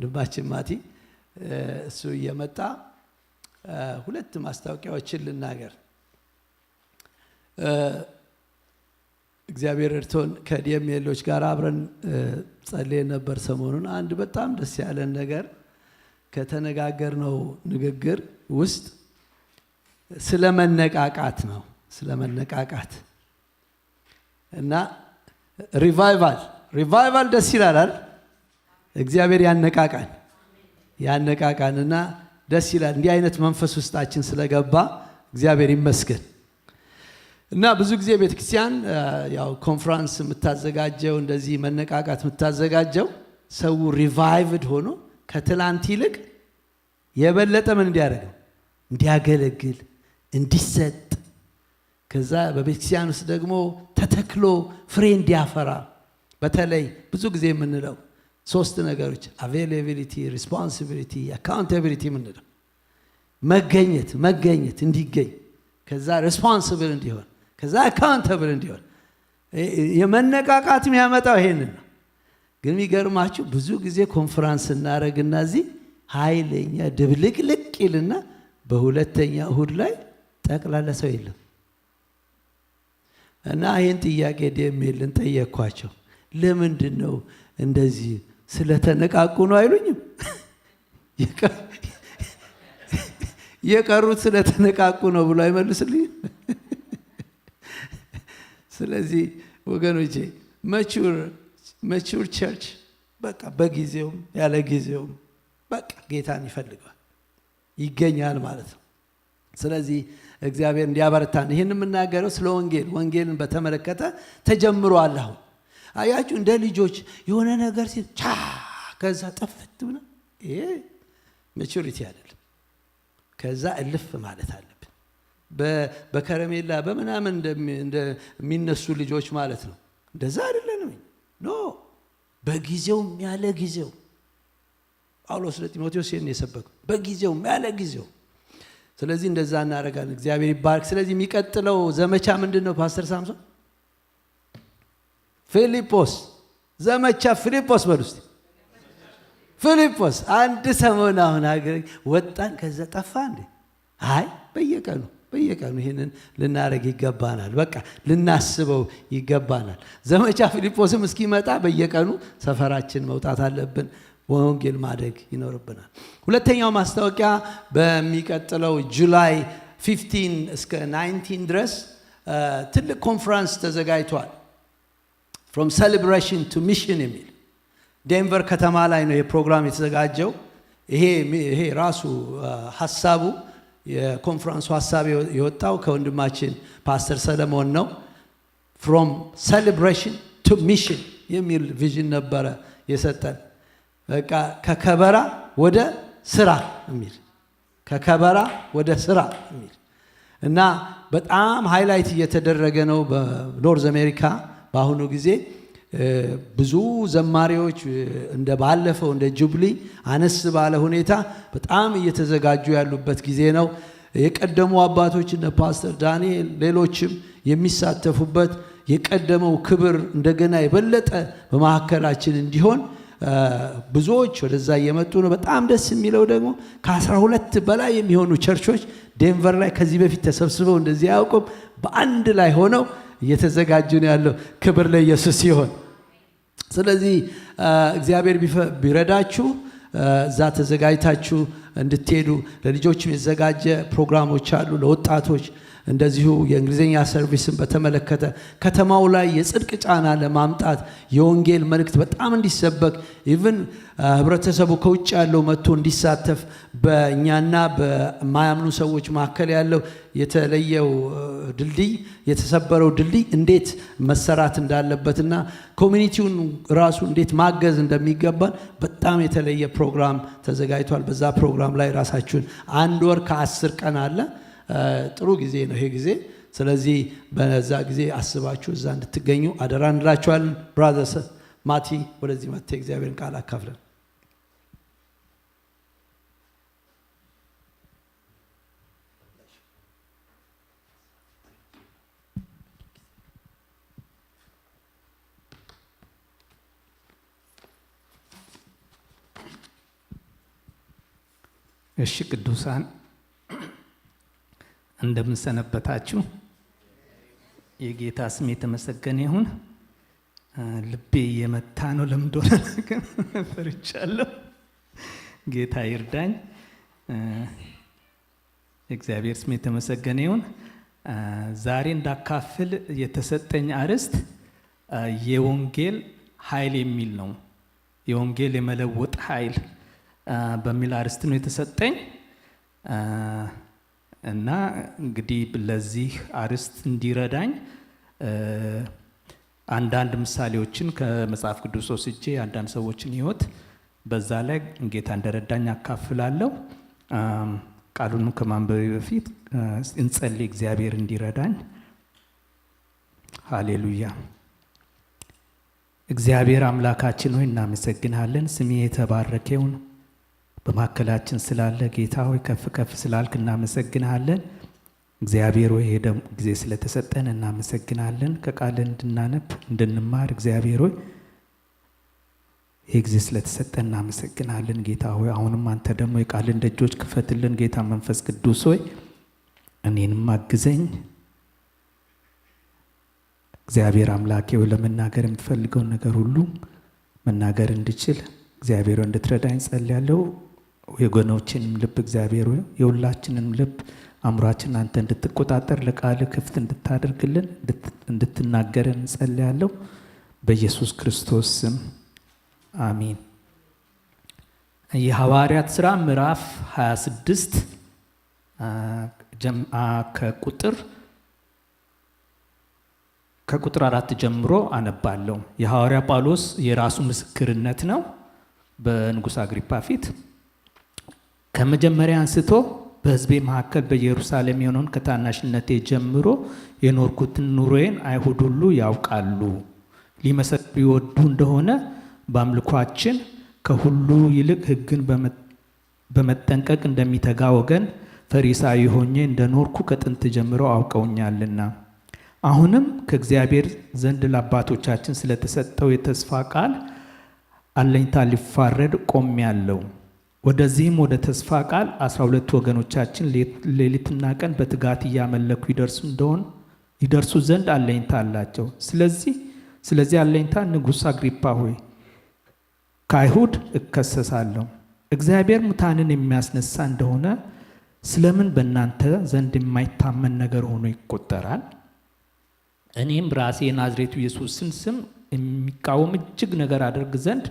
ወንድማችን ማቲ እሱ እየመጣ ሁለት ማስታወቂያዎችን ልናገር። እግዚአብሔር እርቶን ከዲኤምኤሎች ጋር አብረን ጸልየን ነበር ሰሞኑን። አንድ በጣም ደስ ያለን ነገር ከተነጋገርነው ንግግር ውስጥ ስለመነቃቃት ነው። ስለመነቃቃት እና ሪቫይቫል ደስ ይላል። እግዚአብሔር ያነቃቃንና ደስ ይላል። እንዲህ አይነት መንፈስ ውስጣችን ስለገባ እግዚአብሔር ይመስገን። እና ብዙ ጊዜ ቤተክርስቲያን ያው ኮንፈረንስ የምታዘጋጀው እንደዚህ መነቃቃት የምታዘጋጀው ሰው ሪቫይቭድ ሆኖ ከትላንት ይልቅ የበለጠ ምን እንዲያገለግል እንዲሰጥ፣ ከዛ በቤተክርስቲያን ውስጥ ደግሞ ተተክሎ ፍሬ እንዲያፈራ። በተለይ ብዙ ጊዜ የምንለው ሶስት ነገሮች አቬይላቢሊቲ፣ ሪስፖንሲቢሊቲ፣ አካውንታቢሊቲ የምንለው መገኘት እንዲገኝ፣ ከዛ ሪስፖንሲብል እንዲሆን፣ ከዛ አካውንታብል እንዲሆን። የመነቃቃት የሚያመጣው ይሄንን ነው። ግን የሚገርማችሁ ብዙ ጊዜ ኮንፈረንስ እናደርግና እዚህ ኃይለኛ ድብልቅልቅ ይልና በሁለተኛ እሁድ ላይ ጠቅላላ ሰው የለም። እና ይህን ጥያቄ ዲኤምኤልን ጠየቅኳቸው። ለምንድን ነው እንደዚህ? ስለተነቃቁ ነው አይሉኝም? የቀሩት ስለተነቃቁ ነው ብሎ አይመልስልኝ። ስለዚህ ወገኖቼ መቹር ቸርች በቃ በጊዜውም ያለ ጊዜውም በቃ ጌታን ይፈልጋል ይገኛል ማለት ነው። ስለዚህ እግዚአብሔር እንዲያበረታን ይህን የምናገረው ስለ ወንጌልን በተመለከተ ተጀምሯል። አሁን አያችሁ እንደ ልጆች የሆነ ነገር ሲል ከዛ ጠፍት ብለ ይሄ ማቹሪቲ አይደለም። ከዛ እልፍ ማለት አለብን። በከረሜላ በምናምን እንደሚነሱ ልጆች ማለት ነው። እንደዛ አይደለንም። ኖ በጊዜውም ያለ ጊዜው ጳውሎስ ለጢሞቴዎስ የሰበከው በጊዜውም ያለ ጊዜው። ስለዚህ እንደዛ እናደርጋለን። እግዚአብሔር ይባርክ። ስለዚህ የሚቀጥለው ዘመቻ ምንድን ነው ፓስተር ሳምሶን? ዘመቻ ፊልጶስ በሉ እስቲ። ፊልጶስ አንድ ሰሞን አሁን ሀገር ወጣን፣ ከዛ ጠፋ እንዴ? አይ በየቀኑ ይሄንን ልናደርግ ይገባናል። በቃ ልናስበው ይገባናል። ዘመቻ ፊልጶስም እስኪመጣ በየቀኑ ሰፈራችን መውጣት አለብን። ወንጌል ማድረግ ይኖርብናል። ሁለተኛው ማስታወቂያ በሚቀጥለው ጁላይ 15 እስከ 19 ድረስ ትልቅ ኮንፈረንስ ተዘጋጅቷል። from celebration to mission የሚል ዴንቨር ከተማ ላይ ነው የፕሮግራም የተዘጋጀው። ይሄ ራሱ ሐሳቡ የኮንፈረንሱ ሐሳብ የወጣው ከወንድማችን ፓስተር ሰለሞን ነው። from celebration to mission የሚል ቪዥን ነበረ የሰጠን። በቃ ከከበራ ወደ ስራ የሚል እና በጣም ሃይላይት እየተደረገ ነው በኖርዝ አሜሪካ። በአሁኑ ጊዜ ብዙ ዘማሪዎች እንደ ባለፈው እንደ ጁብሊ አነስ ባለ ሁኔታ በጣም እየተዘጋጁ ያሉበት ጊዜ ነው። የቀደሙ አባቶች እነ ፓስተር ዳንኤል ሌሎችም የሚሳተፉበት የቀደመው ክብር እንደገና የበለጠ በመካከላችን እንዲሆን ብዙዎች ወደዛ እየመጡ ነው። በጣም ደስ የሚለው ደግሞ ከ12 በላይ የሚሆኑ ቸርቾች ዴንቨር ላይ ከዚህ በፊት ተሰብስበው እንደዚህ አያውቁም። በአንድ ላይ ሆነው እየተዘጋጁ ነው ያለው። ክብር ለኢየሱስ ይሁን። ስለዚህ እግዚአብሔር ቢረዳችሁ እዛ ተዘጋጅታችሁ እንድትሄዱ። ለልጆችም የተዘጋጀ ፕሮግራሞች አሉ፣ ለወጣቶች እንደዚሁ የእንግሊዝኛ ሰርቪስን በተመለከተ ከተማው ላይ የጽድቅ ጫና ለማምጣት የወንጌል መልእክት በጣም እንዲሰበክ ኢቭን ህብረተሰቡ ከውጭ ያለው መጥቶ እንዲሳተፍ በእኛና በማያምኑ ሰዎች መካከል ያለው የተለየው ድልድይ የተሰበረው ድልድይ እንዴት መሰራት እንዳለበትና ኮሚኒቲውን ራሱ እንዴት ማገዝ እንደሚገባን በጣም የተለየ ፕሮግራም ተዘጋጅቷል። በዛ ፕሮግራም ላይ ራሳችሁን 1 ወር ከ10 ቀን አለ። ጥሩ ጊዜ ነው ይሄ ጊዜ። ስለዚህ በዛ ጊዜ አስባችሁ እዛ እንድትገኙ አደራ እንላችኋለን። ብራዘርስ ማቲ ወደዚህ መጥቶ እግዚአብሔርን ቃል አካፍለን። እሺ ቅዱሳን እንደምን ሰነበታችሁ? የጌታ ስም የተመሰገነ ይሁን። ልቤ እየመታ ነው። ለምን እንደሆነ ፈርቻለሁ። ጌታ ይርዳኝ። እግዚአብሔር ስም የተመሰገነ ይሁን። ዛሬ እንዳካፍል የተሰጠኝ አርዕስት የወንጌል ኃይል የሚል ነው። የወንጌል የመለወጥ ኃይል በሚል አርዕስት ነው የተሰጠኝ እና እንግዲህ ለዚህ አርዕስት እንዲረዳኝ አንዳንድ ምሳሌዎችን ከመጽሐፍ ቅዱስ ወስጄ አንዳንድ ሰዎችን ሕይወት በዛ ላይ ጌታ እንደረዳኝ አካፍላለሁ። ቃሉን ከማንበቤ በፊት እንጸልይ፣ እግዚአብሔር እንዲረዳኝ። ሃሌሉያ። እግዚአብሔር አምላካችን ሆይ እናመሰግናለን። ስሜ የተባረከ ይሁን። በማከላችን ስላለ ጌታ ሆይ ከፍ ከፍ ስላልክ እናመሰግናለን። እግዚአብሔር ሆይ ይሄ ጊዜ ስለተሰጠን እናመሰግናለን። ከቃል እንድናነብ እንድንማር እግዚአብሔር ሆይ ይሄ ጊዜ ስለተሰጠን እናመሰግናለን። ጌታ ሆይ አሁንም አንተ ደግሞ የቃልን ደጆች ክፈትልን። ጌታ መንፈስ ቅዱስ ሆይ እኔንም አግዘኝ። እግዚአብሔር አምላኬ ሆይ ለመናገር የምትፈልገውን ነገር ሁሉ መናገር እንድችል እግዚአብሔር እንድትረዳኝ ጸልያለሁ። የጎኖችንም ልብ እግዚአብሔር ሆይ የሁላችንም ልብ አእምሯችን አንተ እንድትቆጣጠር ለቃል ክፍት እንድታደርግልን እንድትናገረን ጸልያለሁ። በኢየሱስ ክርስቶስ ስም አሜን። የሐዋርያት ሥራ ምዕራፍ 26 ከቁጥር 4 ጀምሮ አነባለሁ። የሐዋርያ ጳውሎስ የራሱ ምስክርነት ነው በንጉሥ አግሪጳ ፊት። ከመጀመሪያ አንስቶ በሕዝቤ መካከል በኢየሩሳሌም የሆነውን ከታናሽነቴ ጀምሮ የኖርኩትን ኑሮዬን አይሁድ ሁሉ ያውቃሉ። ሊመሰክሩ ይወዱ እንደሆነ በአምልኳችን ከሁሉ ይልቅ ሕግን በመጠንቀቅ እንደሚተጋ ወገን ፈሪሳዊ ሆኜ እንደኖርኩ ከጥንት ጀምሮ አውቀውኛልና አሁንም ከእግዚአብሔር ዘንድ ለአባቶቻችን ስለተሰጠው የተስፋ ቃል አለኝታ ሊፋረድ ቆሜያለሁ። ወደዚህም ወደ ተስፋ ቃል 12 ወገኖቻችን ሌሊትና ቀን በትጋት እያመለኩ ይደርሱ ዘንድ አለኝታ አላቸው። ስለዚህ አለኝታ ንጉሥ አግሪጳ ሆይ ከአይሁድ እከሰሳለሁ። እግዚአብሔር ሙታንን የሚያስነሳ እንደሆነ ስለምን በእናንተ ዘንድ የማይታመን ነገር ሆኖ ይቆጠራል? እኔም ራሴ የናዝሬቱ ኢየሱስን ስም የሚቃወም እጅግ ነገር አደርግ ዘንድ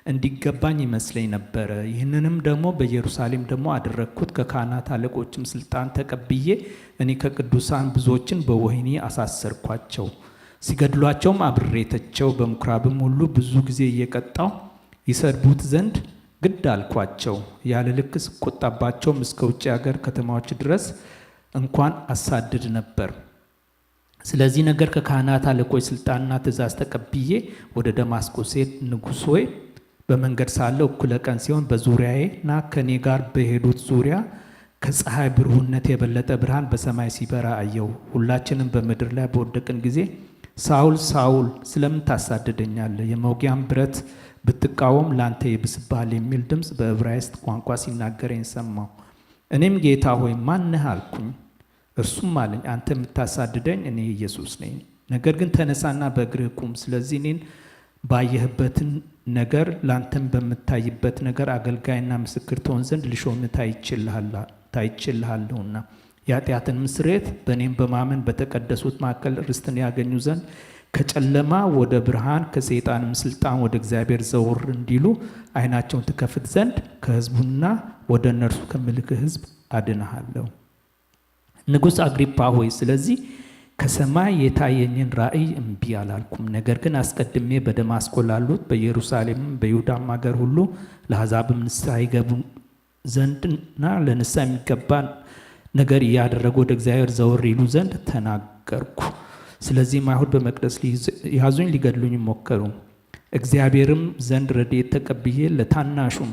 እንዲገባኝ ይመስለኝ ነበረ። ይህንንም ደግሞ በኢየሩሳሌም ደግሞ አደረግኩት። ከካህናት አለቆችም ስልጣን ተቀብዬ እኔ ከቅዱሳን ብዙዎችን በወህኒ አሳሰርኳቸው፣ ሲገድሏቸውም አብሬተቸው፣ በምኩራብም ሁሉ ብዙ ጊዜ እየቀጣው ይሰድቡት ዘንድ ግድ አልኳቸው። ያለ ልክ ስቆጣባቸውም እስከ ውጭ ሀገር ከተማዎች ድረስ እንኳን አሳድድ ነበር። ስለዚህ ነገር ከካህናት አለቆች ስልጣንና ትእዛዝ ተቀብዬ ወደ ደማስቆ ስሄድ ንጉሥ ሆይ በመንገድ ሳለሁ እኩለ ቀን ሲሆን በዙሪያዬና ከእኔ ጋር በሄዱት ዙሪያ ከፀሐይ ብሩህነት የበለጠ ብርሃን በሰማይ ሲበራ አየሁ። ሁላችንም በምድር ላይ በወደቅን ጊዜ ሳውል ሳውል ስለምን ታሳድደኛለህ? የመውጊያን ብረት ብትቃወም ላንተ ይብስብሃል የሚል ድምፅ በዕብራይስጥ ቋንቋ ሲናገረኝ ሰማሁ። እኔም ጌታ ሆይ ማን ነህ አልኩኝ። እርሱም አለኝ አንተ የምታሳድደኝ እኔ ኢየሱስ ነኝ። ነገር ግን ተነሳና በእግርህ ቁም። ስለዚህ እኔን ባየህበትን ነገር ላንተም በምታይበት ነገር አገልጋይና ምስክር ትሆን ዘንድ ልሾምህ ታይቼልሃለሁና የኃጢአትን ስርየት በእኔም በማመን በተቀደሱት መካከል ርስትን ያገኙ ዘንድ ከጨለማ ወደ ብርሃን ከሰይጣንም ስልጣን ወደ እግዚአብሔር ዘወር እንዲሉ ዓይናቸውን ትከፍት ዘንድ ከሕዝቡና ወደ እነርሱ ከምልክህ ሕዝብ አድንሃለሁ። ንጉሥ አግሪጳ ሆይ ስለዚህ ከሰማይ የታየኝን ራእይ እምቢ አላልኩም። ነገር ግን አስቀድሜ በደማስቆ ላሉት በኢየሩሳሌምም በይሁዳም ሀገር ሁሉ ለአሕዛብም ንስሐ ይገቡ ዘንድና ለንስሐ የሚገባ ነገር እያደረጉ ወደ እግዚአብሔር ዘወር ይሉ ዘንድ ተናገርኩ። ስለዚህም አይሁድ በመቅደስ ያዙኝ፣ ሊገድሉኝ ሞከሩ። እግዚአብሔርም ዘንድ ረድኤት ተቀብዬ ለታናሹም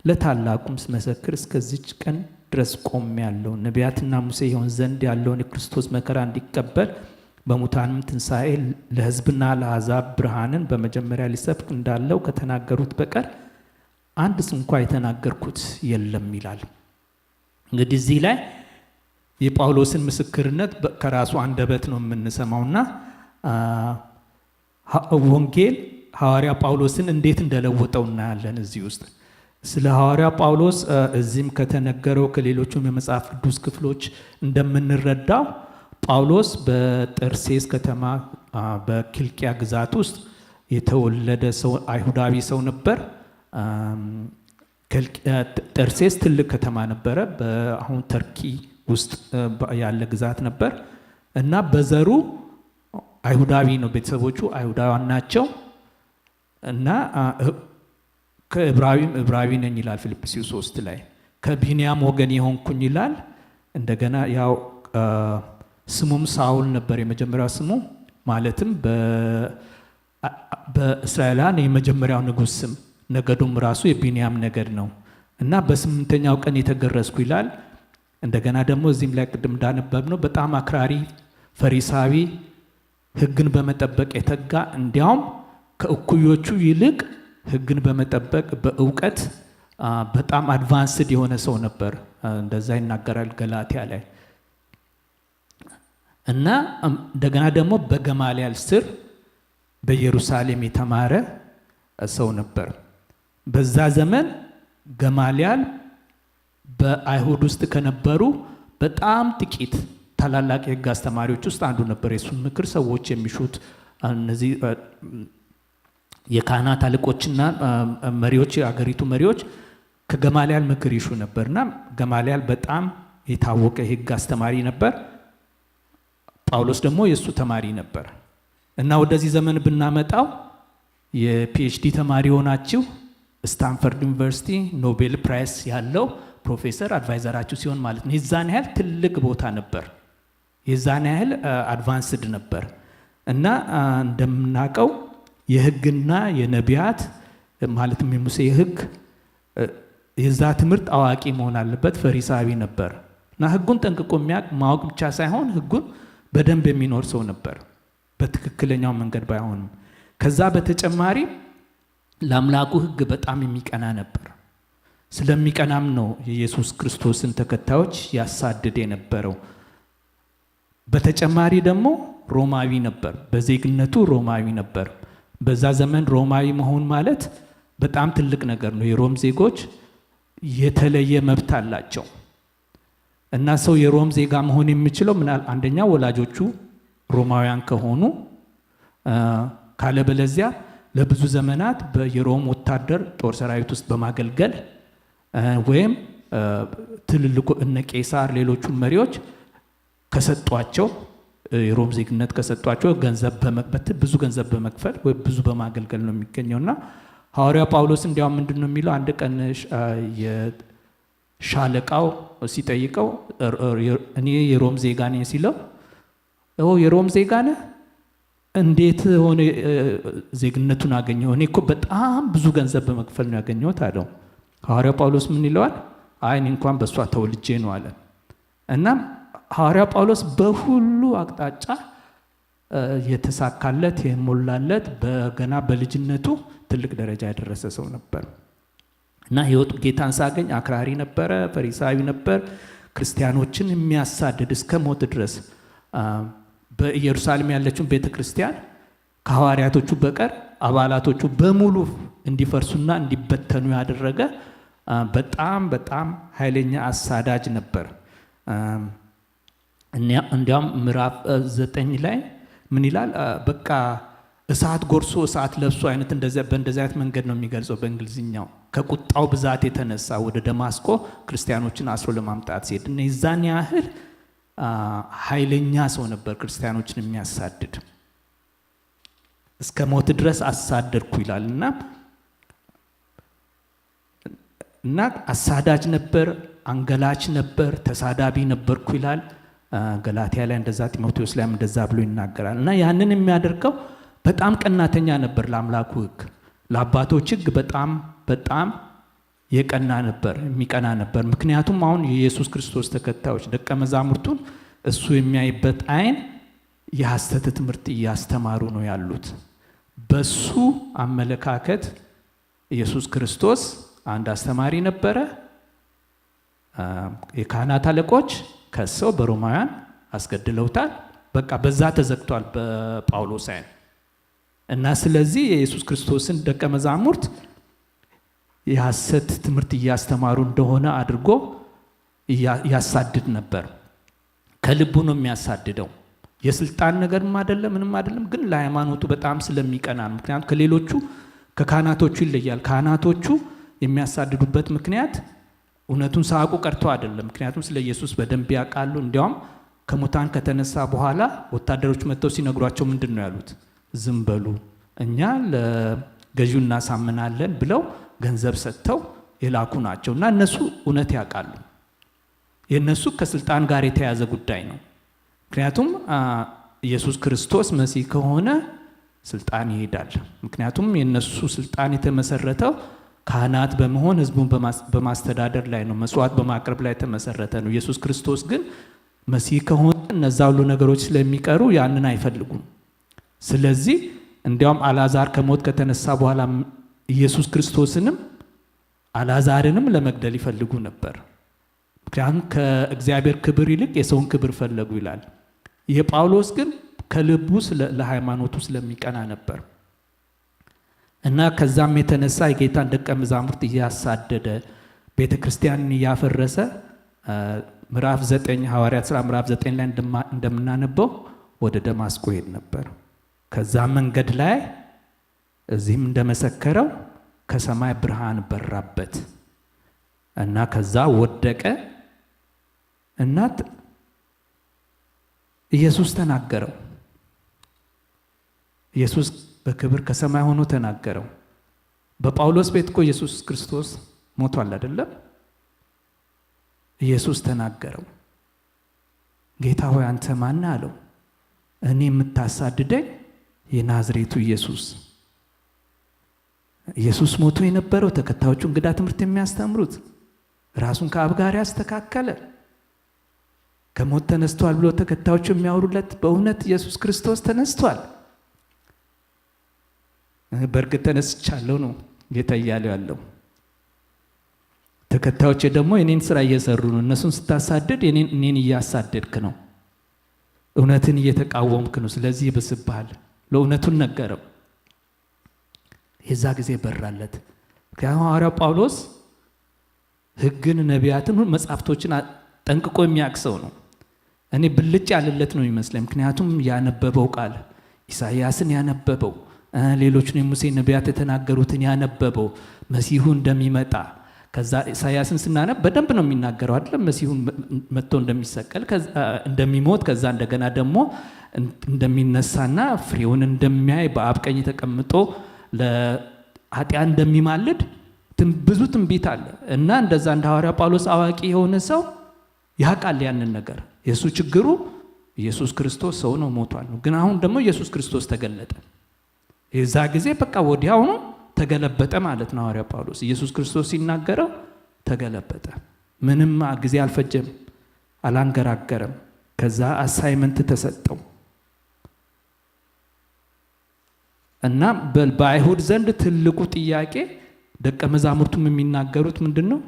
ለታላቁም ስመሰክር እስከዚች ቀን ድረስ ቆሜያለሁ። ነቢያትና ሙሴ ይሆን ዘንድ ያለውን የክርስቶስ መከራ እንዲቀበል በሙታንም ትንሣኤ ለሕዝብና ለአሕዛብ ብርሃንን በመጀመሪያ ሊሰብክ እንዳለው ከተናገሩት በቀር አንድስ እንኳ የተናገርኩት የለም ይላል። እንግዲህ እዚህ ላይ የጳውሎስን ምስክርነት ከራሱ አንደበት ነው የምንሰማውና ወንጌል ሐዋርያ ጳውሎስን እንዴት እንደለወጠው እናያለን። እዚህ ውስጥ ስለ ሐዋርያ ጳውሎስ እዚህም ከተነገረው ከሌሎቹም የመጽሐፍ ቅዱስ ክፍሎች እንደምንረዳው ጳውሎስ በጠርሴስ ከተማ በኪልቅያ ግዛት ውስጥ የተወለደ ሰው አይሁዳዊ ሰው ነበር። ጠርሴስ ትልቅ ከተማ ነበረ፣ በአሁን ተርኪ ውስጥ ያለ ግዛት ነበር እና በዘሩ አይሁዳዊ ነው። ቤተሰቦቹ አይሁዳውያን ናቸው እና ከዕብራዊም ዕብራዊ ነኝ ይላል ፊልጵስዩስ 3 ላይ። ከቢንያም ወገን የሆንኩኝ ይላል። እንደገና ያው ስሙም ሳውል ነበር የመጀመሪያው ስሙ፣ ማለትም በእስራኤላውያን የመጀመሪያው ንጉሥ ስም። ነገዱም ራሱ የቢንያም ነገድ ነው እና በ8ኛው ቀን የተገረዝኩ ይላል። እንደገና ደግሞ እዚህም ላይ ቅድም እንዳነበብነው በጣም አክራሪ ፈሪሳዊ፣ ሕግን በመጠበቅ የተጋ እንዲያውም ከእኩዮቹ ይልቅ ሕግን በመጠበቅ በእውቀት በጣም አድቫንስድ የሆነ ሰው ነበር። እንደዛ ይናገራል ገላትያ ላይ። እና እንደገና ደግሞ በገማልያል ስር በኢየሩሳሌም የተማረ ሰው ነበር። በዛ ዘመን ገማልያል በአይሁድ ውስጥ ከነበሩ በጣም ጥቂት ታላላቅ የሕግ አስተማሪዎች ውስጥ አንዱ ነበር። የሱን ምክር ሰዎች የሚሹት እነዚህ የካህናት አለቆችና መሪዎች፣ የአገሪቱ መሪዎች ከገማልያል ምክር ይሹ ነበርና ገማልያል በጣም የታወቀ የሕግ አስተማሪ ነበር። ጳውሎስ ደግሞ የእሱ ተማሪ ነበር እና ወደዚህ ዘመን ብናመጣው የፒኤችዲ ተማሪ ሆናችሁ ስታንፈርድ ዩኒቨርሲቲ ኖቤል ፕራይስ ያለው ፕሮፌሰር አድቫይዘራችሁ ሲሆን ማለት ነው። የዛን ያህል ትልቅ ቦታ ነበር፣ የዛን ያህል አድቫንስድ ነበር እና እንደምናውቀው የሕግና የነቢያት ማለትም የሙሴ ሕግ የዛ ትምህርት አዋቂ መሆን አለበት። ፈሪሳዊ ነበር እና ሕጉን ጠንቅቆ ማወቅ ብቻ ሳይሆን ሕጉን በደንብ የሚኖር ሰው ነበር፣ በትክክለኛው መንገድ ባይሆንም። ከዛ በተጨማሪ ለአምላኩ ሕግ በጣም የሚቀና ነበር። ስለሚቀናም ነው የኢየሱስ ክርስቶስን ተከታዮች ያሳድድ የነበረው። በተጨማሪ ደግሞ ሮማዊ ነበር፣ በዜግነቱ ሮማዊ ነበር። በዛ ዘመን ሮማዊ መሆን ማለት በጣም ትልቅ ነገር ነው። የሮም ዜጎች የተለየ መብት አላቸው እና ሰው የሮም ዜጋ መሆን የሚችለው አንደኛ ወላጆቹ ሮማውያን ከሆኑ፣ ካለበለዚያ ለብዙ ዘመናት የሮም ወታደር ጦር ሰራዊት ውስጥ በማገልገል ወይም ትልልቁ እነ ቄሳር ሌሎቹን መሪዎች ከሰጧቸው የሮም ዜግነት ከሰጧቸው ብዙ ገንዘብ በመክፈል ወይ ብዙ በማገልገል ነው የሚገኘውና ሐዋርያ ጳውሎስ እንዲያውም ምንድን ነው የሚለው? አንድ ቀን ሻለቃው ሲጠይቀው እኔ የሮም ዜጋ ነኝ ሲለው፣ የሮም ዜጋ ነህ? እንዴት ሆነ ዜግነቱን አገኘው? እኔ እኮ በጣም ብዙ ገንዘብ በመክፈል ነው ያገኘሁት አለው። ሐዋርያ ጳውሎስ ምን ይለዋል? አይ እኔ እንኳን በእሷ ተወልጄ ነው አለ። እናም ሐዋርያ ጳውሎስ በሁሉ አቅጣጫ የተሳካለት የሞላለት በገና በልጅነቱ ትልቅ ደረጃ የደረሰ ሰው ነበር እና ሕይወቱ ጌታን ሳገኝ አክራሪ ነበረ፣ ፈሪሳዊ ነበር፣ ክርስቲያኖችን የሚያሳድድ እስከ ሞት ድረስ በኢየሩሳሌም ያለችውን ቤተ ክርስቲያን ከሐዋርያቶቹ በቀር አባላቶቹ በሙሉ እንዲፈርሱና እንዲበተኑ ያደረገ በጣም በጣም ኃይለኛ አሳዳጅ ነበር። እንዲያውም ምዕራፍ 9 ላይ ምን ይላል? በቃ እሳት ጎርሶ እሳት ለብሶ አይነት በእንደዚህ አይነት መንገድ ነው የሚገልጸው በእንግሊዝኛው። ከቁጣው ብዛት የተነሳ ወደ ደማስቆ ክርስቲያኖችን አስሮ ለማምጣት ሲሄድ እና የዛን ያህል ኃይለኛ ሰው ነበር፣ ክርስቲያኖችን የሚያሳድድ እስከ ሞት ድረስ አሳደድኩ ይላል እና አሳዳጅ ነበር፣ አንገላች ነበር፣ ተሳዳቢ ነበርኩ ይላል። ገላትያ ላይ እንደዛ፣ ጢሞቴዎስ ላይም እንደዛ ብሎ ይናገራል። እና ያንን የሚያደርገው በጣም ቀናተኛ ነበር ለአምላኩ ሕግ፣ ለአባቶች ሕግ በጣም በጣም የቀና ነበር፣ የሚቀና ነበር። ምክንያቱም አሁን የኢየሱስ ክርስቶስ ተከታዮች ደቀ መዛሙርቱን እሱ የሚያይበት አይን የሐሰት ትምህርት እያስተማሩ ነው ያሉት። በሱ አመለካከት ኢየሱስ ክርስቶስ አንድ አስተማሪ ነበረ፣ የካህናት አለቆች ከሰው በሮማውያን አስገድለውታል። በቃ በዛ ተዘግቷል በጳውሎስ አይን እና ስለዚህ የኢየሱስ ክርስቶስን ደቀ መዛሙርት የሐሰት ትምህርት እያስተማሩ እንደሆነ አድርጎ ያሳድድ ነበር። ከልቡ ነው የሚያሳድደው። የስልጣን ነገርም አይደለም ምንም አይደለም፣ ግን ለሃይማኖቱ በጣም ስለሚቀና ነው። ምክንያቱም ከሌሎቹ ከካህናቶቹ ይለያል። ካህናቶቹ የሚያሳድዱበት ምክንያት እውነቱን ሳያውቁ ቀርቶ አይደለም። ምክንያቱም ስለ ኢየሱስ በደንብ ያውቃሉ። እንዲያውም ከሙታን ከተነሳ በኋላ ወታደሮች መጥተው ሲነግሯቸው ምንድን ነው ያሉት? ዝም በሉ እኛ ለገዢው እናሳምናለን ብለው ገንዘብ ሰጥተው የላኩ ናቸው እና እነሱ እውነት ያውቃሉ። የእነሱ ከስልጣን ጋር የተያዘ ጉዳይ ነው። ምክንያቱም ኢየሱስ ክርስቶስ መሲህ ከሆነ ስልጣን ይሄዳል። ምክንያቱም የእነሱ ስልጣን የተመሰረተው ካህናት በመሆን ህዝቡን በማስተዳደር ላይ ነው፣ መስዋዕት በማቅረብ ላይ የተመሰረተ ነው። ኢየሱስ ክርስቶስ ግን መሲህ ከሆነ እነዛ ሁሉ ነገሮች ስለሚቀሩ ያንን አይፈልጉም። ስለዚህ እንዲያውም አልዓዛር ከሞት ከተነሳ በኋላ ኢየሱስ ክርስቶስንም አልዓዛርንም ለመግደል ይፈልጉ ነበር። ምክንያቱም ከእግዚአብሔር ክብር ይልቅ የሰውን ክብር ፈለጉ ይላል። የጳውሎስ ግን ከልቡ ለሃይማኖቱ ስለሚቀና ነበር እና ከዛም የተነሳ የጌታን ደቀ መዛሙርት እያሳደደ ቤተ ክርስቲያንን እያፈረሰ ምዕራፍ 9 ሐዋርያት ሥራ ምዕራፍ 9 ላይ እንደምናነበው ወደ ደማስቆ ሄድ ነበር። ከዛ መንገድ ላይ እዚህም እንደመሰከረው ከሰማይ ብርሃን በራበት እና ከዛ ወደቀ እና ኢየሱስ ተናገረው። ኢየሱስ በክብር ከሰማይ ሆኖ ተናገረው። በጳውሎስ ቤት እኮ ኢየሱስ ክርስቶስ ሞቷል አይደለም? ኢየሱስ ተናገረው። ጌታ ሆይ አንተ ማን አለው? እኔ የምታሳድደኝ የናዝሬቱ ኢየሱስ። ኢየሱስ ሞቶ የነበረው ተከታዮቹ እንግዳ ትምህርት የሚያስተምሩት ራሱን ከአብ ጋር ያስተካከለ ከሞት ተነስቷል ብሎ ተከታዮቹ የሚያወሩለት በእውነት ኢየሱስ ክርስቶስ ተነስቷል። በእርግጥ ተነስቻለሁ ነው ጌታ እያለው ያለው። ተከታዮቼ ደግሞ የኔን ስራ እየሰሩ ነው። እነሱን ስታሳድድ እኔን እያሳደድክ ነው፣ እውነትን እየተቃወምክ ነው። ስለዚህ ይብስብሃል። ለእውነቱን ነገረው። የዛ ጊዜ በራለት። ሐዋርያው ጳውሎስ ሕግን፣ ነቢያትን፣ መጻሕፍቶችን ጠንቅቆ የሚያውቅ ሰው ነው። እኔ ብልጭ ያለለት ነው ይመስለኝ። ምክንያቱም ያነበበው ቃል ኢሳይያስን ያነበበው፣ ሌሎችን የሙሴ ነቢያት የተናገሩትን ያነበበው፣ መሲሁ እንደሚመጣ ከዛ ኢሳይያስን ስናነብ በደንብ ነው የሚናገረው አይደለም? መሲሁን መጥቶ እንደሚሰቀል እንደሚሞት ከዛ እንደገና ደግሞ እንደሚነሳና ፍሬውን እንደሚያይ በአብ ቀኝ ተቀምጦ ለኃጢአን እንደሚማልድ ብዙ ትንቢት አለ እና እንደዛ እንደ ሐዋርያ ጳውሎስ አዋቂ የሆነ ሰው ያውቃል ያንን ነገር። የእሱ ችግሩ ኢየሱስ ክርስቶስ ሰው ነው፣ ሞቷል ነው። ግን አሁን ደግሞ ኢየሱስ ክርስቶስ ተገለጠ። የዛ ጊዜ በቃ ወዲያውኑ ተገለበጠ ማለት ነው። ሐዋርያ ጳውሎስ ኢየሱስ ክርስቶስ ሲናገረው ተገለበጠ። ምንም ጊዜ አልፈጀም፣ አላንገራገረም። ከዛ አሳይመንት ተሰጠው እና በአይሁድ ዘንድ ትልቁ ጥያቄ ደቀ መዛሙርቱም የሚናገሩት ምንድን ነው?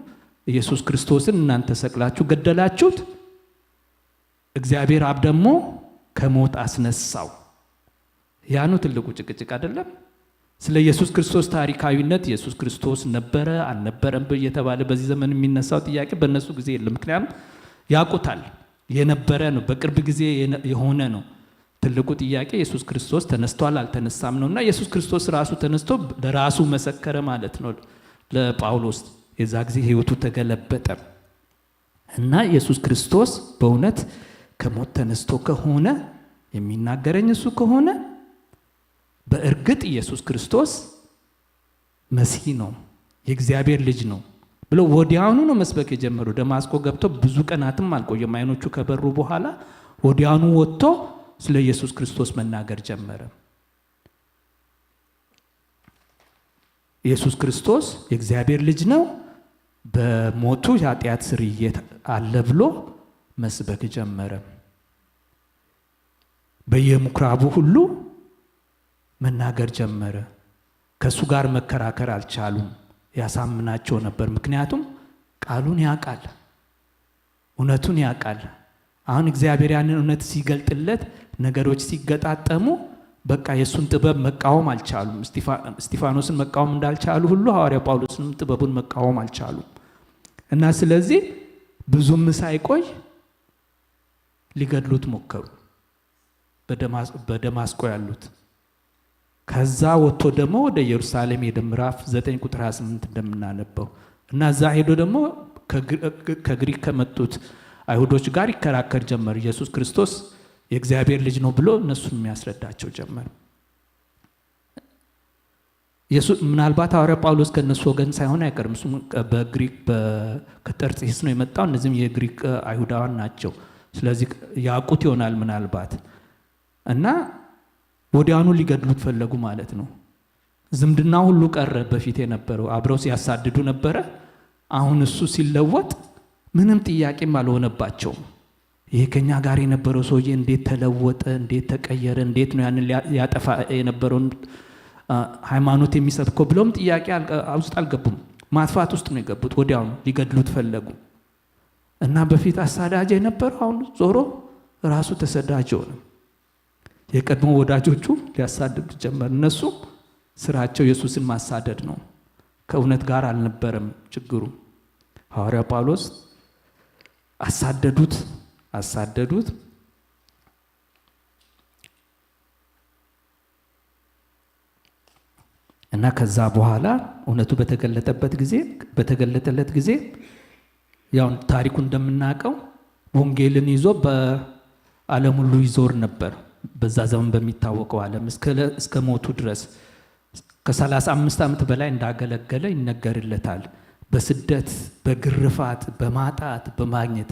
ኢየሱስ ክርስቶስን እናንተ ሰቅላችሁ ገደላችሁት፣ እግዚአብሔር አብ ደግሞ ከሞት አስነሳው። ያኑ ትልቁ ጭቅጭቅ አይደለም? ስለ ኢየሱስ ክርስቶስ ታሪካዊነት ኢየሱስ ክርስቶስ ነበረ አልነበረም እየተባለ በዚህ ዘመን የሚነሳው ጥያቄ በእነሱ ጊዜ የለም። ምክንያቱም ያውቁታል፣ የነበረ ነው፣ በቅርብ ጊዜ የሆነ ነው። ትልቁ ጥያቄ ኢየሱስ ክርስቶስ ተነስቷል አልተነሳም ነው። እና ኢየሱስ ክርስቶስ ራሱ ተነስቶ ለራሱ መሰከረ ማለት ነው ለጳውሎስ። የዛ ጊዜ ሕይወቱ ተገለበጠ እና ኢየሱስ ክርስቶስ በእውነት ከሞት ተነስቶ ከሆነ የሚናገረኝ እሱ ከሆነ በእርግጥ ኢየሱስ ክርስቶስ መሲህ ነው፣ የእግዚአብሔር ልጅ ነው ብሎ ወዲያውኑ ነው መስበክ የጀመሩ። ደማስቆ ገብቶ ብዙ ቀናትም አልቆየም። አይኖቹ ከበሩ በኋላ ወዲያውኑ ወጥቶ ስለ ኢየሱስ ክርስቶስ መናገር ጀመረ። ኢየሱስ ክርስቶስ የእግዚአብሔር ልጅ ነው፣ በሞቱ የኃጢአት ስርየት አለ ብሎ መስበክ ጀመረ። በየምኩራቡ ሁሉ መናገር ጀመረ። ከእሱ ጋር መከራከር አልቻሉም። ያሳምናቸው ነበር፣ ምክንያቱም ቃሉን ያውቃል። እውነቱን ያውቃል። አሁን እግዚአብሔር ያንን እውነት ሲገልጥለት ነገሮች ሲገጣጠሙ በቃ የእሱን ጥበብ መቃወም አልቻሉም። እስጢፋኖስን መቃወም እንዳልቻሉ ሁሉ ሐዋርያ ጳውሎስንም ጥበቡን መቃወም አልቻሉም። እና ስለዚህ ብዙም ሳይቆይ ሊገድሉት ሞከሩ፣ በደማስቆ ያሉት። ከዛ ወጥቶ ደግሞ ወደ ኢየሩሳሌም ሄደ። ምዕራፍ 9 ቁጥር 28 እንደምናነበው እና እዛ ሄዶ ደግሞ ከግሪክ ከመጡት አይሁዶች ጋር ይከራከር ጀመር። ኢየሱስ ክርስቶስ የእግዚአብሔር ልጅ ነው ብሎ እነሱን የሚያስረዳቸው ጀመር። ምናልባት ሐዋርያ ጳውሎስ ከእነሱ ወገን ሳይሆን አይቀርም። እሱም በግሪክ ከጠርጤስ ነው የመጣው። እነዚህም የግሪክ አይሁዳውያን ናቸው። ስለዚህ ያውቁት ይሆናል ምናልባት። እና ወዲያውኑ ሊገድሉት ፈለጉ ማለት ነው። ዝምድና ሁሉ ቀረ። በፊት የነበረው አብረው ሲያሳድዱ ነበረ። አሁን እሱ ሲለወጥ ምንም ጥያቄም አልሆነባቸውም። ይሄ ከኛ ጋር የነበረው ሰውዬ እንዴት ተለወጠ? እንዴት ተቀየረ? እንዴት ነው ያንን ያጠፋ የነበረውን ሃይማኖት የሚሰብከው ብለውም ጥያቄ ውስጥ አልገቡም። ማጥፋት ውስጥ ነው የገቡት። ወዲያውኑ ሊገድሉት ፈለጉ እና በፊት አሳዳጅ የነበረው አሁን ዞሮ ራሱ ተሰዳጅ ሆነ። የቀድሞ ወዳጆቹ ሊያሳድዱ ጀመር። እነሱ ስራቸው ኢየሱስን ማሳደድ ነው። ከእውነት ጋር አልነበረም ችግሩ። ሐዋርያ ጳውሎስ አሳደዱት እና ከዛ በኋላ እውነቱ በተገለጠለት ጊዜ ያው ታሪኩ እንደምናውቀው ወንጌልን ይዞ በዓለም ሁሉ ይዞር ነበር። በዛ ዘመን በሚታወቀው ዓለም እስከ ሞቱ ድረስ ከ35 ዓመት በላይ እንዳገለገለ ይነገርለታል። በስደት፣ በግርፋት፣ በማጣት፣ በማግኘት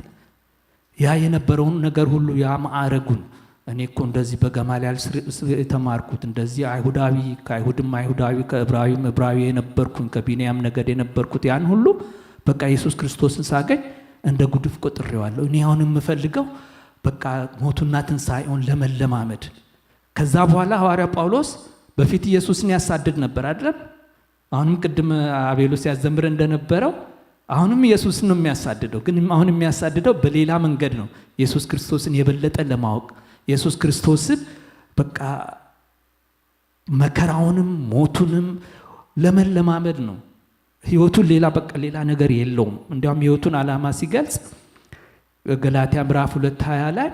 ያ የነበረውን ነገር ሁሉ ያ ማዕረጉን እኔ እኮ እንደዚህ በገማልያል የተማርኩት እንደዚህ አይሁዳዊ ከአይሁድም አይሁዳዊ ከዕብራዊም ዕብራዊ የነበርኩኝ ከቢንያም ነገድ የነበርኩት ያን ሁሉ በቃ ኢየሱስ ክርስቶስን ሳገኝ እንደ ጉድፍ ቆጥሬዋለሁ። እኔ አሁን የምፈልገው በቃ ሞቱና ትንሣኤውን ለመለማመድ። ከዛ በኋላ ሐዋርያ ጳውሎስ በፊት ኢየሱስን ያሳድድ ነበር አይደለም? አሁንም ቅድም አቤሎ ሲያዘምር እንደነበረው አሁንም ኢየሱስን ነው የሚያሳድደው። ግን አሁን የሚያሳድደው በሌላ መንገድ ነው። ኢየሱስ ክርስቶስን የበለጠ ለማወቅ ኢየሱስ ክርስቶስን በቃ መከራውንም ሞቱንም ለመለማመድ ነው። ህይወቱን ሌላ ነገር የለውም። እንዲያውም ህይወቱን ዓላማ ሲገልጽ ገላትያ ምዕራፍ 2:20 ላይ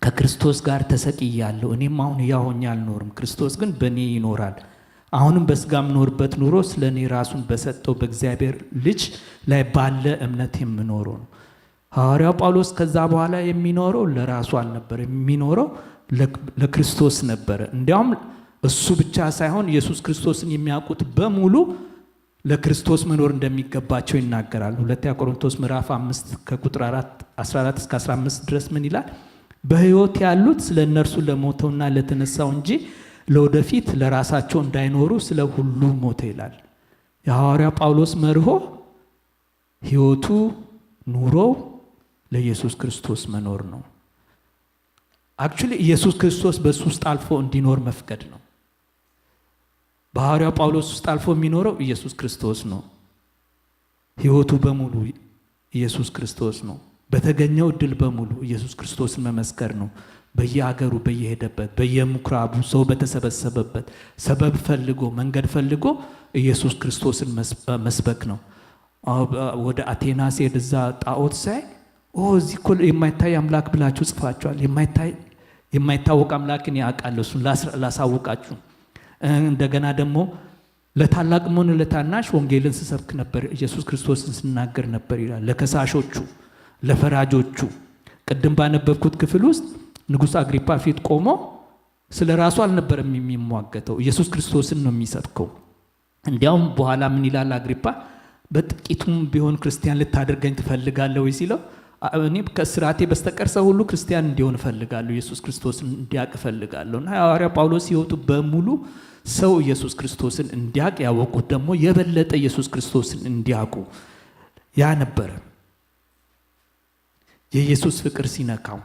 ከክርስቶስ ጋር ተሰቅያለሁ፣ እኔም አሁን ሕያው ሆኜ አልኖርም፣ ክርስቶስ ግን በእኔ ይኖራል። አሁንም በስጋ የምኖርበት ኑሮ ስለ እኔ ራሱን በሰጠው በእግዚአብሔር ልጅ ላይ ባለ እምነት የምኖረው ነው። ሐዋርያው ጳውሎስ ከዛ በኋላ የሚኖረው ለራሱ አልነበረ፣ የሚኖረው ለክርስቶስ ነበረ። እንዲያውም እሱ ብቻ ሳይሆን ኢየሱስ ክርስቶስን የሚያውቁት በሙሉ ለክርስቶስ መኖር እንደሚገባቸው ይናገራል። ሁለተኛ ቆሮንቶስ ምዕራፍ 5 ከቁጥር 14 እስከ 15 ድረስ ምን ይላል? በሕይወት ያሉት ስለ እነርሱ ለሞተውና ለተነሳው እንጂ ለወደፊት ለራሳቸው እንዳይኖሩ ስለ ሁሉ ሞተ ይላል። የሐዋርያ ጳውሎስ መርሆ ሕይወቱ ኑሮው ለኢየሱስ ክርስቶስ መኖር ነው። አክቹሊ ኢየሱስ ክርስቶስ በሱ ውስጥ አልፎ እንዲኖር መፍቀድ ነው። በሐዋርያው ጳውሎስ ውስጥ አልፎ የሚኖረው ኢየሱስ ክርስቶስ ነው። ሕይወቱ በሙሉ ኢየሱስ ክርስቶስ ነው። በተገኘው እድል በሙሉ ኢየሱስ ክርስቶስን መመስከር ነው። በየአገሩ በየሄደበት በየምኩራቡ ሰው በተሰበሰበበት ሰበብ ፈልጎ መንገድ ፈልጎ ኢየሱስ ክርስቶስን መስበክ ነው። ወደ አቴና ሲሄድ እዛ ጣዖት ሳይ እዚህ እኮ የማይታይ አምላክ ብላችሁ ጽፋችኋል፣ የማይታወቅ አምላክን ያውቃል፣ እሱን ላሳውቃችሁ። እንደገና ደግሞ ለታላቅም ሆነ ለታናሽ ወንጌልን ስሰብክ ነበር፣ ኢየሱስ ክርስቶስን ስናገር ነበር ይላል። ለከሳሾቹ ለፈራጆቹ። ቅድም ባነበብኩት ክፍል ውስጥ ንጉሥ አግሪፓ ፊት ቆሞ ስለ ራሱ አልነበረም የሚሟገተው፣ ኢየሱስ ክርስቶስን ነው የሚሰብከው። እንዲያውም በኋላ ምን ይላል አግሪፓ? በጥቂቱም ቢሆን ክርስቲያን ልታደርገኝ ትፈልጋለህ ወይ ሲለው፣ እኔ ከስራቴ በስተቀር ሰው ሁሉ ክርስቲያን እንዲሆን እፈልጋለሁ፣ ኢየሱስ ክርስቶስን እንዲያውቅ እፈልጋለሁ። እና ሐዋርያ ጳውሎስ ሕይወቱ በሙሉ ሰው ኢየሱስ ክርስቶስን እንዲያውቅ፣ ያወቁት ደግሞ የበለጠ ኢየሱስ ክርስቶስን እንዲያውቁ ያ ነበረ። የኢየሱስ ፍቅር ሲነካው፣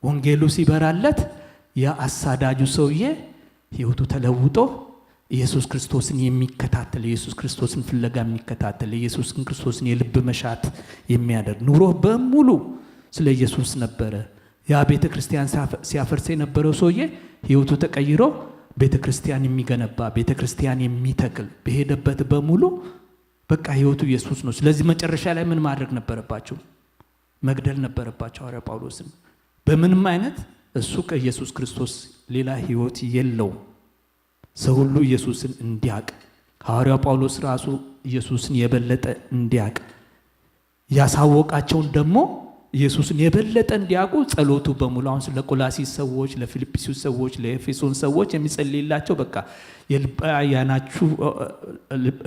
ወንጌሉ ሲበራለት፣ ያ አሳዳጁ ሰውዬ ሕይወቱ ተለውጦ ኢየሱስ ክርስቶስን የሚከታተል ኢየሱስ ክርስቶስን ፍለጋ የሚከታተል ኢየሱስ ክርስቶስን የልብ መሻት የሚያደርግ ኑሮ በሙሉ ስለ ኢየሱስ ነበረ። ያ ቤተ ክርስቲያን ሲያፈርስ የነበረው ሰውዬ ህይወቱ ተቀይሮ ቤተ ክርስቲያን የሚገነባ ቤተ ክርስቲያን የሚተክል በሄደበት በሙሉ በቃ ህይወቱ ኢየሱስ ነው። ስለዚህ መጨረሻ ላይ ምን ማድረግ ነበረባቸው? መግደል ነበረባቸው ሐዋርያ ጳውሎስን። በምንም አይነት እሱ ከኢየሱስ ክርስቶስ ሌላ ህይወት የለውም። ሰው ሁሉ ኢየሱስን እንዲያውቅ ሐዋርያው ጳውሎስ ራሱ ኢየሱስን የበለጠ እንዲያውቅ ያሳወቃቸውን ደግሞ ኢየሱስን የበለጠ እንዲያውቁ ጸሎቱ በሙሉ አሁን ስለ ቆላሲስ ሰዎች፣ ለፊልጵስዩስ ሰዎች፣ ለኤፌሶን ሰዎች የሚጸልይላቸው በቃ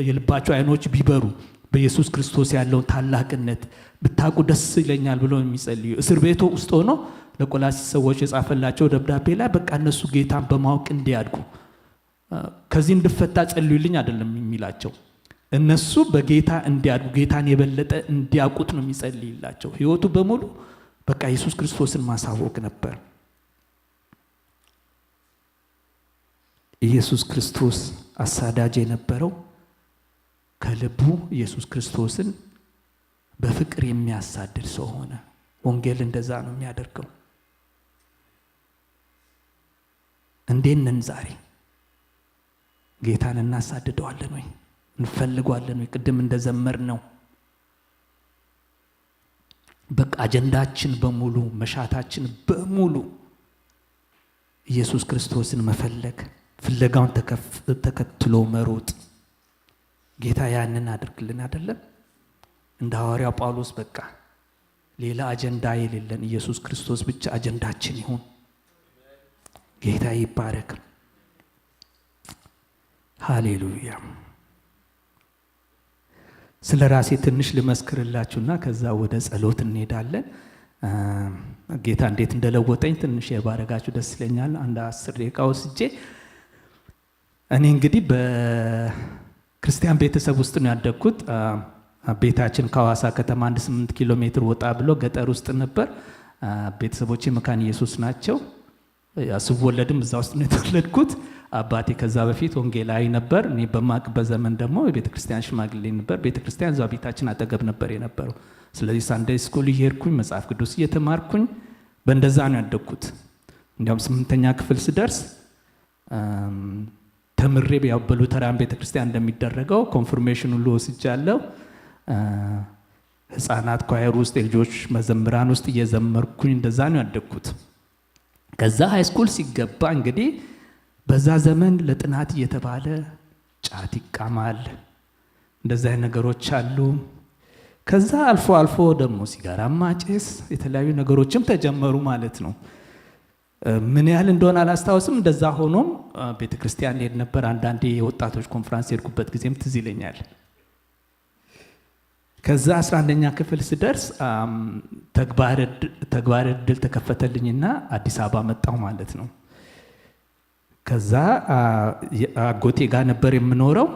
የልባቸው አይኖች ቢበሩ በኢየሱስ ክርስቶስ ያለውን ታላቅነት ብታውቁ ደስ ይለኛል ብሎ የሚጸልዩ እስር ቤቱ ውስጥ ሆኖ ለቆላሲስ ሰዎች የጻፈላቸው ደብዳቤ ላይ በቃ እነሱ ጌታን በማወቅ እንዲያድጉ ከዚህ እንድፈታ ጸልዩልኝ አይደለም የሚላቸው፣ እነሱ በጌታ እንዲያድጉ ጌታን የበለጠ እንዲያውቁት ነው የሚጸልይላቸው። ህይወቱ በሙሉ በቃ ኢየሱስ ክርስቶስን ማሳወቅ ነበር። ኢየሱስ ክርስቶስ አሳዳጅ የነበረው ከልቡ ኢየሱስ ክርስቶስን በፍቅር የሚያሳድድ ሰው ሆነ። ወንጌል እንደዛ ነው የሚያደርገው። እንዴት ነን ዛሬ? ጌታን እናሳድደዋለን ወይ? እንፈልገዋለን ወይ? ቅድም እንደዘመር ነው በቃ አጀንዳችን በሙሉ መሻታችን በሙሉ ኢየሱስ ክርስቶስን መፈለግ፣ ፍለጋውን ተከትሎ መሮጥ። ጌታ ያንን አድርግልን አይደለም? እንደ ሐዋርያው ጳውሎስ በቃ ሌላ አጀንዳ የሌለን ኢየሱስ ክርስቶስ ብቻ አጀንዳችን ይሁን። ጌታ ይባረክ። ሃሌሉያ። ስለ ራሴ ትንሽ ልመስክርላችሁና ከዛ ወደ ጸሎት እንሄዳለን። ጌታ እንዴት እንደለወጠኝ ትንሽ የባረጋችሁ ደስ ይለኛል። አንድ 10 ደቂቃ ወስጄ እኔ እንግዲህ በክርስቲያን ቤተሰብ ውስጥ ነው ያደግኩት። ቤታችን ከሐዋሳ ከተማ 8 ኪሎ ሜትር ወጣ ብሎ ገጠር ውስጥ ነበር። ቤተሰቦቼ መካነ ኢየሱስ ናቸው። ስወለድም እዛ ውስጥ ነው የተወለድኩት። አባቴ ከዛ በፊት ወንጌላዊ ነበር። እኔ በማቅበት ዘመን ደግሞ የቤተክርስቲያን ሽማግሌ ነበር። ቤተክርስቲያን እዛ ቤታችን አጠገብ ነበር የነበረው። ስለዚህ ሳንዴይ ስኩል እየሄድኩኝ መጽሐፍ ቅዱስ እየተማርኩኝ በእንደዛ ነው ያደግኩት። እንዲያውም 8ኛ ክፍል ስደርስ ተምሬ ያው በሉተራን ቤተክርስቲያን እንደሚደረገው ኮንፈርሜሽን ሁሉ ወስጃለሁ። ህፃናት ኳየር ውስጥ የልጆች መዘምራን ውስጥ እየዘመርኩኝ እንደዛ ነው ያደግኩት። ከዛ ሃይ ስኩል ሲገባ እንግዲህ በዛ ዘመን ለጥናት እየተባለ ጫት ይቃማል፣ እንደዛ ነገሮች አሉ። ከዛ አልፎ አልፎ ደግሞ ሲጋራ ማጨስ፣ የተለያዩ ነገሮችም ተጀመሩ ማለት ነው። ምን ያህል እንደሆነ አላስታውስም። እንደዛ ሆኖም ቤተክርስቲያን ሄድ ነበር። አንዳንዴ የወጣቶች ኮንፈረንስ ሄድኩበት ጊዜም ትዝ ይለኛል። ከዛ 11ኛ ክፍል ስደርስ ተግባር ዕድል ተከፈተልኝና አዲስ አበባ መጣሁ ማለት ነው። ከዛ አጎቴ ጋር ነበር የምኖረው።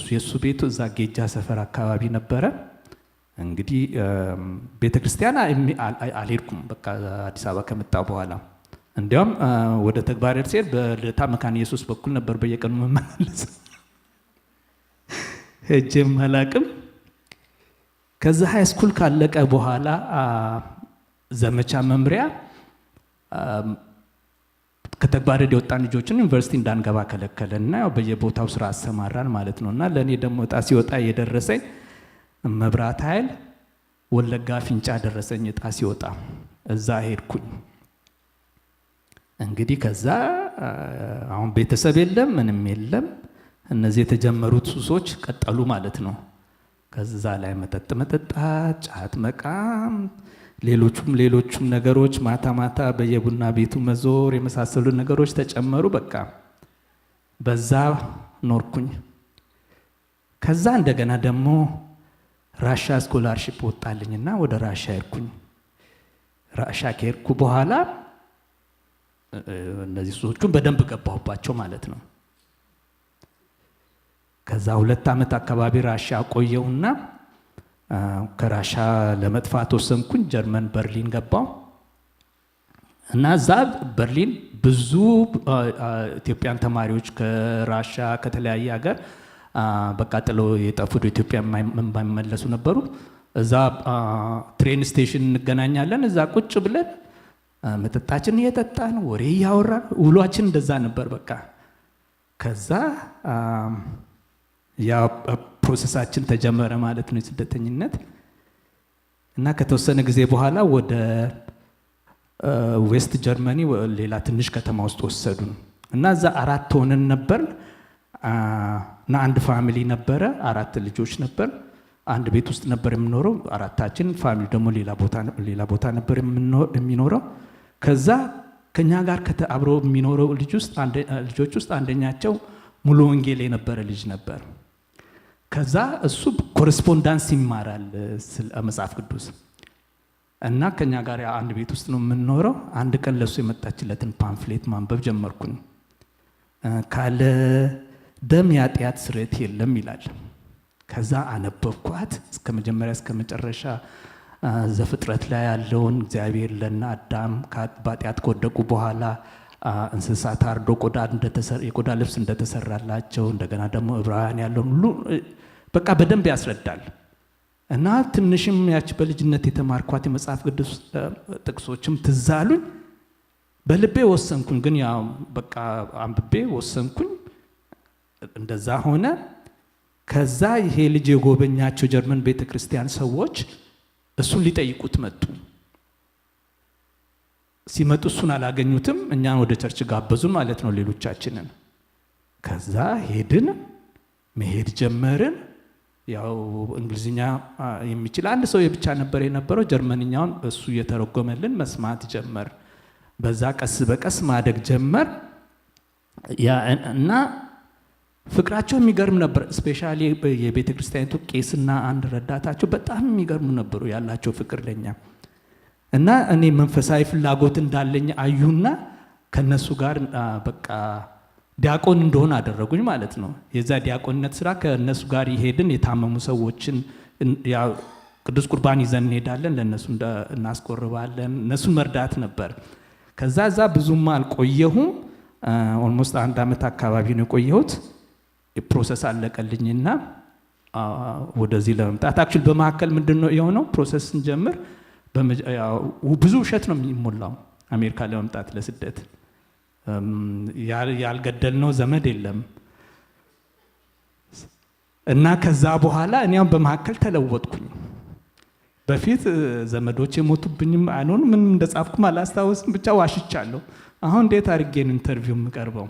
የእሱ ቤቱ እዛ ጌጃ ሰፈር አካባቢ ነበረ። እንግዲህ ቤተክርስቲያን አልሄድኩም በቃ አዲስ አበባ ከመጣሁ በኋላ። እንዲያውም ወደ ተግባር ዕድል ሲሄድ በልደታ መካነ ኢየሱስ በኩል ነበር በየቀኑ መመላለስ። ሄጄም አላቅም። ከዛ ሃይ ስኩል ካለቀ በኋላ ዘመቻ መምሪያ ከተግባር ዕድል የወጣን ልጆችን ዩኒቨርሲቲ እንዳንገባ ከለከለና ያው በየቦታው ስራ አሰማራን ማለት ነውና ለኔ ደግሞ ዕጣ ሲወጣ የደረሰኝ መብራት ኃይል ወለጋ ፊንጫ ደረሰኝ ዕጣ ሲወጣ። እዛ ሄድኩኝ። እንግዲህ ከዛ አሁን ቤተሰብ የለም ምንም የለም። እነዚህ የተጀመሩት ሱሶች ቀጠሉ ማለት ነው። ከዛ ላይ መጠጥ መጠጣት፣ ጫት መቃም፣ ሌሎቹም ነገሮች ማታ ማታ በየቡና ቤቱ መዞር የመሳሰሉ ነገሮች ተጨመሩ። በቃ በዛ ኖርኩኝ። ከዛ እንደገና ደግሞ ራሻ ስኮላርሺፕ ወጣልኝና ወደ ራሻ ሄድኩኝ። ራሻ ከሄድኩ በኋላ እነዚህ ሱሶቹን በደንብ ገባሁባቸው ማለት ነው። ከዛ 2 ዓመት አካባቢ ራሻ ቆየውና ከራሻ ለመጥፋት ወሰንኩኝ። ጀርመን በርሊን ገባው እና እዛ በርሊን ብዙ ኢትዮጵያን ተማሪዎች ከራሻ ከተለያየ ሀገር በቃ ጥለው የጠፉ ኢትዮጵያ የማይመለሱ ነበሩ። እዛ ትሬን ስቴሽን እንገናኛለን። እዛ ቁጭ ብለን መጠጣችን እየጠጣን ወሬ እያወራን ውሏችን እንደዛ ነበር በቃ። ከዛ ያ ፕሮሰሳችን ተጀመረ ማለት ነው የስደተኝነት። እና ከተወሰነ ጊዜ በኋላ ወደ ዌስት ጀርመኒ ሌላ ትንሽ ከተማ ውስጥ ወሰዱን እና እዛ 4 ሆነን ነበር እና አንድ ፋሚሊ ነበረ፣ 4 ልጆች ነበር። አንድ ቤት ውስጥ ነበር የምኖረው 4ታችን። ፋሚሊ ደግሞ ሌላ ቦታ ነበር የሚኖረው። ከዛ ከኛ ጋር አብሮ የሚኖረው ልጆች ውስጥ አንደኛቸው ሙሉ ወንጌል የነበረ ልጅ ነበር። ከዛ እሱ ኮረስፖንዳንስ ይማራል ስለ መጽሐፍ ቅዱስ እና ከኛ ጋር አንድ ቤት ውስጥ ነው የምንኖረው። አንድ ቀን ለሱ የመጣችለትን ፓምፍሌት ማንበብ ጀመርኩኝ። ካለ ደም የኃጢአት ስርየት የለም ይላል። ከዛ አነበብኳት እስከ መጀመሪያ እስከ መጨረሻ። ዘፍጥረት ላይ ያለውን እግዚአብሔር ለእነ አዳም በኃጢአት ከወደቁ በኋላ እንስሳት አርዶ የቆዳ ልብስ እንደተሰራላቸው፣ እንደገና ደግሞ ዕብራውያን ያለውን ሁሉ በቃ በደንብ ያስረዳል። እና ትንሽም ያች በልጅነት የተማርኳት የመጽሐፍ ቅዱስ ጥቅሶችም ትዝ አሉኝ። በልቤ ወሰንኩኝ። ግን ያው በቃ አንብቤ ወሰንኩኝ። እንደዛ ሆነ። ከዛ ይሄ ልጅ የጎበኛቸው ጀርመን ቤተክርስቲያን ሰዎች እሱን ሊጠይቁት መጡ። ሲመጡ እሱን አላገኙትም። እኛን ወደ ቸርች ጋበዙን ማለት ነው ሌሎቻችንን። ከዛ ሄድን፣ መሄድ ጀመርን። ያው እንግሊዝኛ የሚችል አንድ ሰው ብቻ ነበር የነበረው። ጀርመንኛውን እሱ እየተረጎመልን መስማት ጀመር። በዛ ቀስ በቀስ ማደግ ጀመር። እና ፍቅራቸው የሚገርም ነበር። ስፔሻሊ የቤተ ክርስቲያኒቱ ቄስና አንድ ረዳታቸው በጣም የሚገርሙ ነበሩ ያላቸው ፍቅር ለኛ። እና እኔ መንፈሳዊ ፍላጎት እንዳለኝ አዩና ከነሱ ጋር በቃ ዲያቆን እንደሆነ አደረጉኝ ማለት ነው። የዛ ዲያቆንነት ስራ ከነሱ ጋር ይሄድን፣ የታመሙ ሰዎችን ቅዱስ ቁርባን ይዘን እንሄዳለን፣ ለነሱ እናስቆርባለን። እነሱን መርዳት ነበር። ከዛ እዛ ብዙም አልቆየሁም። ኦልሞስት 1 ዓመት አካባቢ ነው የቆየሁት። ፕሮሰስ አለቀልኝና ወደዚህ ለመምጣት አክቹዋሊ በመካከል ምንድነው የሆነው? ፕሮሰስ ስንጀምር ብዙ ውሸት ነው የሚሞላው አሜሪካ ለመምጣት ለስደት። ያልገደልነው ዘመድ የለም። እና ከዛ በኋላ እኔም በመካከል ተለወጥኩኝ። በፊት ዘመዶች የሞቱብኝም አይኖን ምን እንደጻፍኩም አላስታውስም፣ ብቻ ዋሽቻለሁ። አሁን እንዴት አድርጌን ኢንተርቪው የምቀርበው?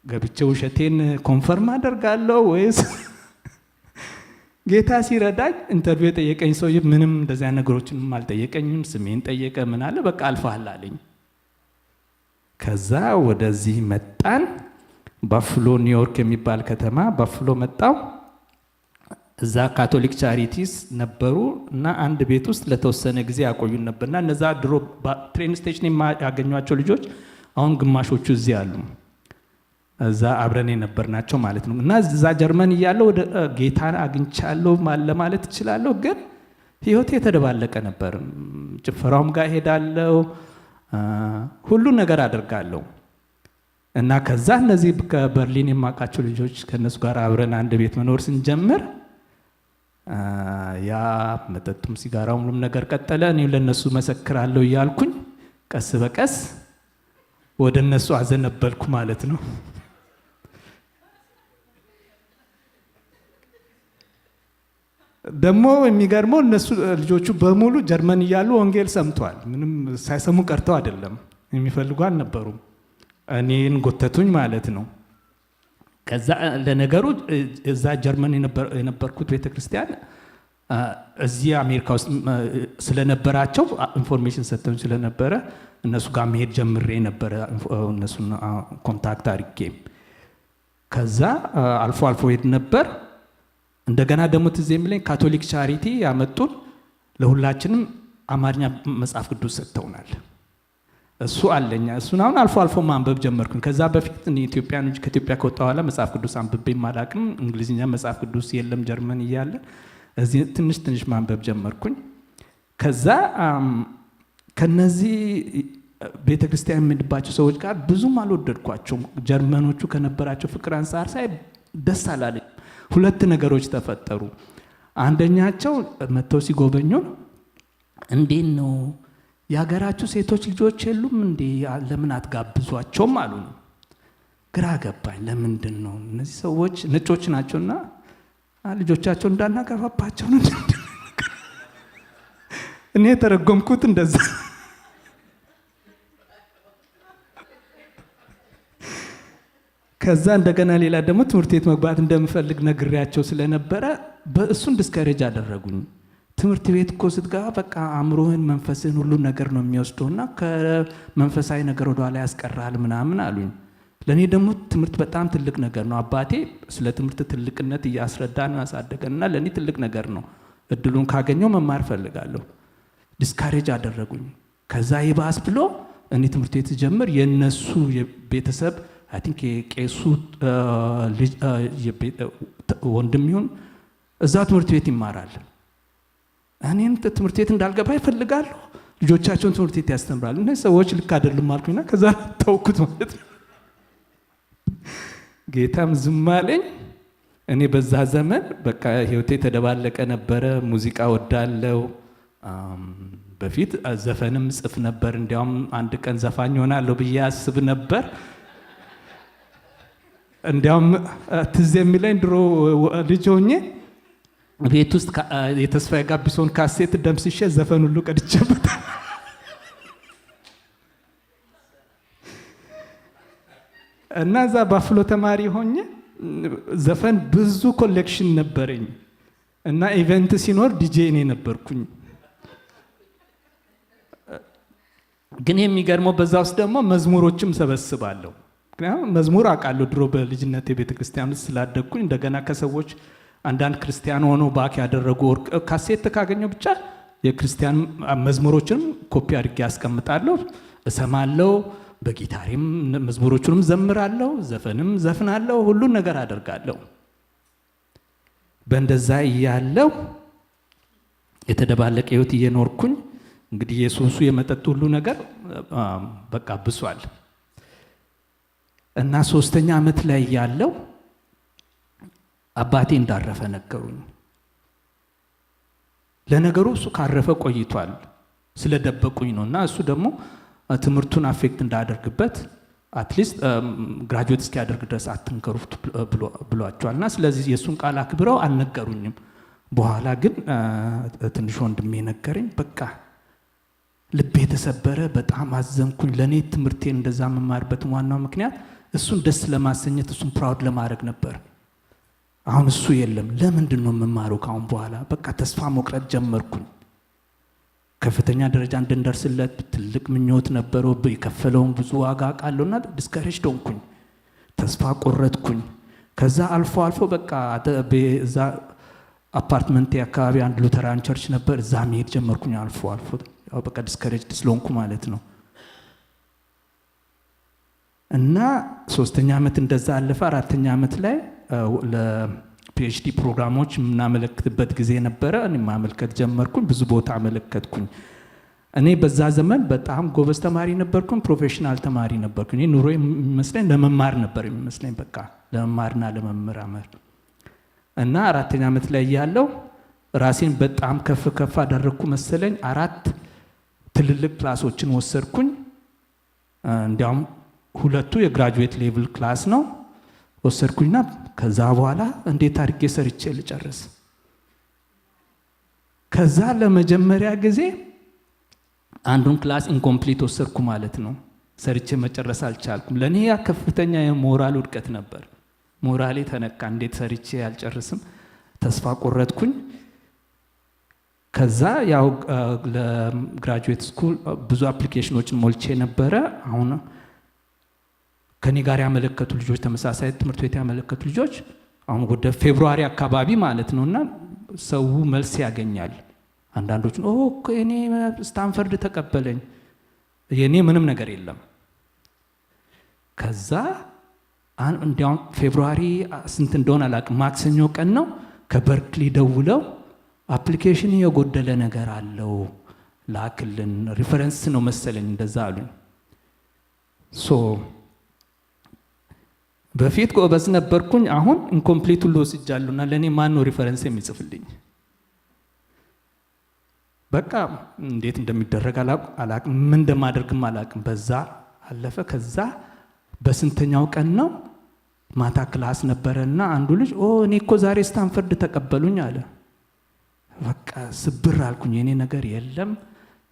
ገብቼ ውሸቴን ኮንፈርም አደርጋለሁ ወይስ? ጌታ ሲረዳኝ ኢንተርቪው የጠየቀኝ ሰው ምንም እንደዚያ ነገሮችንም አልጠየቀኝም። ስሜን ጠየቀ፣ ምን አለ፣ በቃ አልፈሃል አለኝ። ከዛ ወደዚህ መጣን። ባፍሎ ኒውዮርክ የሚባል ከተማ ባፍሎ መጣው። እዛ ካቶሊክ ቻሪቲስ ነበሩ እና አንድ ቤት ውስጥ ለተወሰነ ጊዜ ያቆዩን ነበርና እነዛ ድሮ ትሬን ስቴሽን ያገኟቸው ልጆች አሁን ግማሾቹ እዚህ አሉ። እዛ አብረን የነበርናቸው ማለት ነው። እና እዛ ጀርመን እያለሁ ወደ ጌታን አግኝቻለሁ ለማለት እችላለሁ፣ ግን ህይወቴ የተደባለቀ ነበር። ጭፈራውም ጋር ሄዳለሁ፣ ሁሉ ነገር አደርጋለሁ። እና ከዛ እነዚህ ከበርሊን የማውቃቸው ልጆች ከነሱ ጋር አብረን አንድ ቤት መኖር ስንጀምር ያ መጠጡም ሲጋራውም ሁሉም ነገር ቀጠለ። እኔ ለነሱ መሰክራለሁ እያልኩኝ ቀስ በቀስ ወደ እነሱ አዘነበልኩ ማለት ነው። ደግሞ የሚገርመው እነሱ ልጆቹ በሙሉ ጀርመን እያሉ ወንጌል ሰምቷል። ምንም ሳይሰሙ ቀርተው አይደለም፣ የሚፈልጉ አልነበሩም። እኔን ጎተቱኝ ማለት ነው። ከዛ ለነገሩ እዛ ጀርመን የነበርኩት ቤተክርስቲያን እዚህ አሜሪካ ውስጥ ስለነበራቸው ኢንፎርሜሽን ሰጥተው ስለነበረ እነሱ ጋር መሄድ ጀምሬ ነበረ፣ እነሱን ኮንታክት አድርጌ። ከዛ አልፎ አልፎ ሄድ ነበር። እንደገና ደግሞ ትዝ የሚለኝ ካቶሊክ ቻሪቲ ያመጡን ለሁላችንም አማርኛ መጽሐፍ ቅዱስ ሰጥተውናል። እሱ አለኛ እሱን አሁን አልፎ አልፎ ማንበብ ጀመርኩኝ። ከዛ በፊት ኢትዮጵያኖች ከኢትዮጵያ ከወጣ በኋላ መጽሐፍ ቅዱስ አንብቤ አላውቅም። እንግሊዝኛ መጽሐፍ ቅዱስ የለም ጀርመን እያለ እዚህ ትንሽ ትንሽ ማንበብ ጀመርኩኝ። ከዛ ከነዚህ ቤተ ክርስቲያን የምንባቸው ሰዎች ጋር ብዙም አልወደድኳቸውም። ጀርመኖቹ ከነበራቸው ፍቅር አንጻር ሳይ ደስ አላለኝ። ሁለት ነገሮች ተፈጠሩ። አንደኛቸው መጥተው ሲጎበኙን እንዴት ነው የሀገራችሁ ሴቶች ልጆች የሉም እንዴ ለምን አትጋብዟቸውም አሉ። ግራ ገባኝ። ለምንድን ነው እነዚህ ሰዎች ነጮች ናቸውና ልጆቻቸው እንዳናገባባቸው ነው? እኔ የተረጎምኩት እንደዛ። ከዛ እንደገና ሌላ ደግሞ ትምህርት ቤት መግባት እንደምፈልግ ነግሬያቸው ስለነበረ በእሱን ዲስከሬጅ አደረጉኝ። ትምህርት ቤት እኮ ስትገባ በቃ አእምሮህን፣ መንፈስህን ሁሉን ነገር ነው የሚወስደውና ከመንፈሳዊ ነገር ወደኋላ ያስቀራል ምናምን አሉኝ። ለእኔ ደግሞ ትምህርት በጣም ትልቅ ነገር ነው። አባቴ ስለ ትምህርት ትልቅነት እያስረዳን አሳደገንና ለእኔ ትልቅ ነገር ነው። እድሉን ካገኘው መማር ፈልጋለሁ። ዲስካሬጅ አደረጉኝ። ከዛ ይባስ ብሎ እኔ ትምህርት ቤት ጀምር የነሱ የቤተሰብ አይ ቲንክ የቄሱ ወንድም ይሁን እዛ ትምህርት ቤት ይማራል። እኔም ትምህርት ቤት እንዳልገባ ይፈልጋሉ። ልጆቻቸውን ትምህርት ቤት ያስተምራሉ። እነዚህ ሰዎች ልክ አይደሉም አልኩኝና ከዛ ተውኩት ማለት ነው። ጌታም ዝም አለኝ። እኔ በዛ ዘመን በቃ ህይወቴ ተደባለቀ ነበረ። ሙዚቃ ወዳለው በፊት ዘፈንም ጽፍ ነበር። እንዲያውም አንድ ቀን ዘፋኝ ሆናለሁ ብዬ አስብ ነበር። እንዲያውም ትዝ የሚለኝ ድሮ ልጅ ሆኜ ቤት ውስጥ የተስፋዬ ጋቢሶን ካሴት ደምስሼ ዘፈን ሁሉ ቀድቼበት እና እዛ ባፍሎ ተማሪ ሆኜ ዘፈን ብዙ ኮሌክሽን ነበረኝ እና ኢቨንት ሲኖር ዲጄ እኔ ነበርኩኝ። ግን የሚገርመው በዛ ውስጥ ደግሞ መዝሙሮችም ሰበስባለሁ። ምክንያቱም መዝሙር አውቃለሁ ድሮ በልጅነት የቤተ ክርስቲያን ውስጥ ስላደግኩኝ። እንደገና ከሰዎች አንዳንድ ክርስቲያን ሆኖ ባክ ያደረጉ ካሴት ካገኘው ብቻ የክርስቲያን መዝሙሮችንም ኮፒ አድርጌ ያስቀምጣለሁ፣ እሰማለሁ። በጊታሪም መዝሙሮቹንም ዘምራለሁ፣ ዘፈንም ዘፍናለሁ፣ ሁሉን ነገር አደርጋለሁ። በእንደዛ እያለው የተደባለቀ ህይወት እየኖርኩኝ እንግዲህ የሱሱ የመጠጥ ሁሉ ነገር በቃ ብሷል እና 3ኛ ዓመት ላይ ያለው አባቴ እንዳረፈ ነገሩኝ። ለነገሩ እሱ ካረፈ ቆይቷል፣ ስለደበቁኝ ነው። እና እሱ ደግሞ ትምህርቱን አፌክት እንዳያደርግበት አትሊስት ግራጁዌት እስኪያደርግ ድረስ አትንከሩት ብሏቸዋል። እና ስለዚህ የእሱን ቃል አክብረው አልነገሩኝም። በኋላ ግን ትንሽ ወንድሜ ነገረኝ። በቃ ልቤ የተሰበረ፣ በጣም አዘንኩኝ። ለእኔ ትምህርቴን እንደዛ መማርበትን ዋናው ምክንያት እሱን ደስ ለማሰኘት እሱን ፕራውድ ለማድረግ ነበር። አሁን እሱ የለም። ለምንድን ነው የምማረው ካሁን በኋላ? በቃ ተስፋ መቁረጥ ጀመርኩኝ። ከፍተኛ ደረጃ እንድንደርስለት ትልቅ ምኞት ነበረው። የከፈለውን ብዙ ዋጋ ቃለውና ዲስከሬጅ ሆንኩኝ፣ ተስፋ ቆረጥኩኝ። ከዛ አልፎ አልፎ በቃ እዛ አፓርትመንት አካባቢ አንድ ሉተራን ቸርች ነበር፣ እዛ መሄድ ጀመርኩኝ አልፎ አልፎ። ያው በቃ ዲስከሬጅ ስለሆንኩ ማለት ነው። እና 3ኛ ዓመት እንደዛ አለፈ። 4ኛ ዓመት ላይ ለፒኤችዲ ፕሮግራሞች የምናመለክትበት ጊዜ ነበረ። እኔ ማመልከት ጀመርኩኝ፣ ብዙ ቦታ አመለከትኩኝ። እኔ በዛ ዘመን በጣም ጎበዝ ተማሪ ነበርኩኝ፣ ፕሮፌሽናል ተማሪ ነበርኩኝ። እኔ ኑሮ የሚመስለኝ ለመማር ነበር የሚመስለኝ፣ በቃ ለመማርና ለመመራመር። እና 4ኛ ዓመት ላይ ያለው ራሴን በጣም ከፍ ከፍ አደረግኩ መሰለኝ። 4 ትልልቅ ክላሶችን ወሰድኩኝ። እንዲያውም 2ቱ የግራጁዌት ሌቭል ክላስ ነው ወሰድኩኝና ከዛ በኋላ እንዴት አድርጌ ሰርቼ ልጨርስ? ከዛ ለመጀመሪያ ጊዜ አንዱን ክላስ ኢንኮምፕሊት ወሰድኩ ማለት ነው። ሰርቼ መጨረስ አልቻልኩም። ለእኔ ያ ከፍተኛ የሞራል ውድቀት ነበር። ሞራሌ ተነካ። እንዴት ሰርቼ አልጨርስም? ተስፋ ቆረጥኩኝ። ከዛ ያው ለግራጁዌት ስኩል ብዙ አፕሊኬሽኖችን ሞልቼ ነበረ። አሁን ከኔ ጋር ያመለከቱ ልጆች፣ ተመሳሳይ ትምህርት ቤት ያመለከቱ ልጆች አሁን ወደ ፌብሩዋሪ አካባቢ ማለት ነውና ሰው መልስ ያገኛል። አንዳንዶቹ እኔ ስታንፈርድ ተቀበለኝ፣ የኔ ምንም ነገር የለም። ከዛ እንዲያውም ፌብሩዋሪ ስንት እንደሆነ አላውቅም፣ ማክሰኞ ቀን ነው፣ ከበርክሊ ደውለው አፕሊኬሽን የጎደለ ነገር አለው ላክልን፣ ሪፈረንስ ነው መሰለኝ እንደዛ አሉኝ። በፊት ጎበዝ ነበርኩኝ። አሁን ኢንኮምፕሊት ሁሉ ወስጃለሁና ለእኔ ማን ነው ሪፈረንስ የሚጽፍልኝ? በቃ እንዴት እንደሚደረግ አላቅም፣ ምን እንደማደርግም አላቅም። በዛ አለፈ። ከዛ በስንተኛው ቀን ነው ማታ ክላስ ነበረና አንዱ ልጅ እኔ እኮ ዛሬ ስታንፈርድ ተቀበሉኝ አለ። በቃ ስብር አልኩኝ። የኔ ነገር የለም፣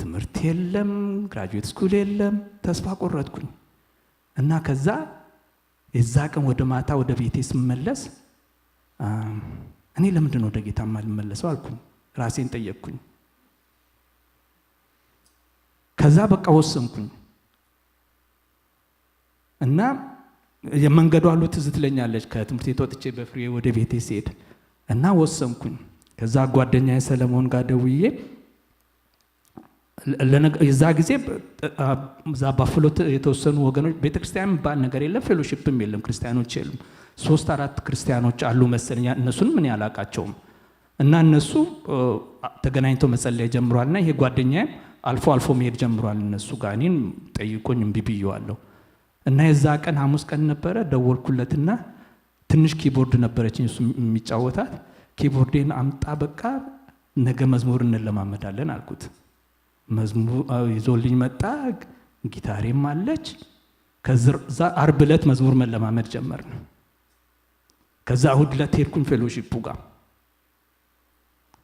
ትምህርት የለም፣ ግራጁዌት ስኩል የለም። ተስፋ ቆረጥኩኝ እና ከዛ የዛ ቀን ወደ ማታ ወደ ቤቴ ስመለስ እኔ ለምንድን ነው ወደ ጌታ ማልመለሰው አልኩኝ። ራሴን ጠየቅኩኝ። ከዛ በቃ ወሰንኩኝ እና የመንገዱ አሉ ትዝ ትለኛለች። ከትምህርት ቤት ወጥቼ በፍሬ ወደ ቤቴ ሲሄድ እና ወሰንኩኝ። ከዛ ጓደኛዬ ሰለሞን ጋር ደውዬ የዛ ጊዜ እዛ ባፍሎ የተወሰኑ ወገኖች ቤተክርስቲያን ባል ነገር የለም፣ ፌሎሺፕም የለም፣ ክርስቲያኖች የሉም። 3-4 ክርስቲያኖች አሉ መሰለኝ። እነሱንም ምን ያላቃቸውም እና እነሱ ተገናኝተው መጸለይ ጀምሯልና ይሄ ጓደኛዬ አልፎ አልፎ መሄድ ጀምሯል እነሱ ጋር። እኔን ጠይቆኝ እምቢ ብዬዋለሁ። እና የዛ ቀን ሐሙስ ቀን ነበረ። ደወልኩለትና ትንሽ ኪቦርድ ነበረችኝ እሱ የሚጫወታት። ኪቦርዴን አምጣ በቃ ነገ መዝሙር እንለማመዳለን አልኩት። መዝሙር ይዞልኝ መጣ። ጊታሬም አለች። ከዛ ዓርብ ዕለት መዝሙር መለማመድ ጀመርን። ከዛ እሑድ ዕለት ሄድኩኝ ፌሎሺፑ ጋር።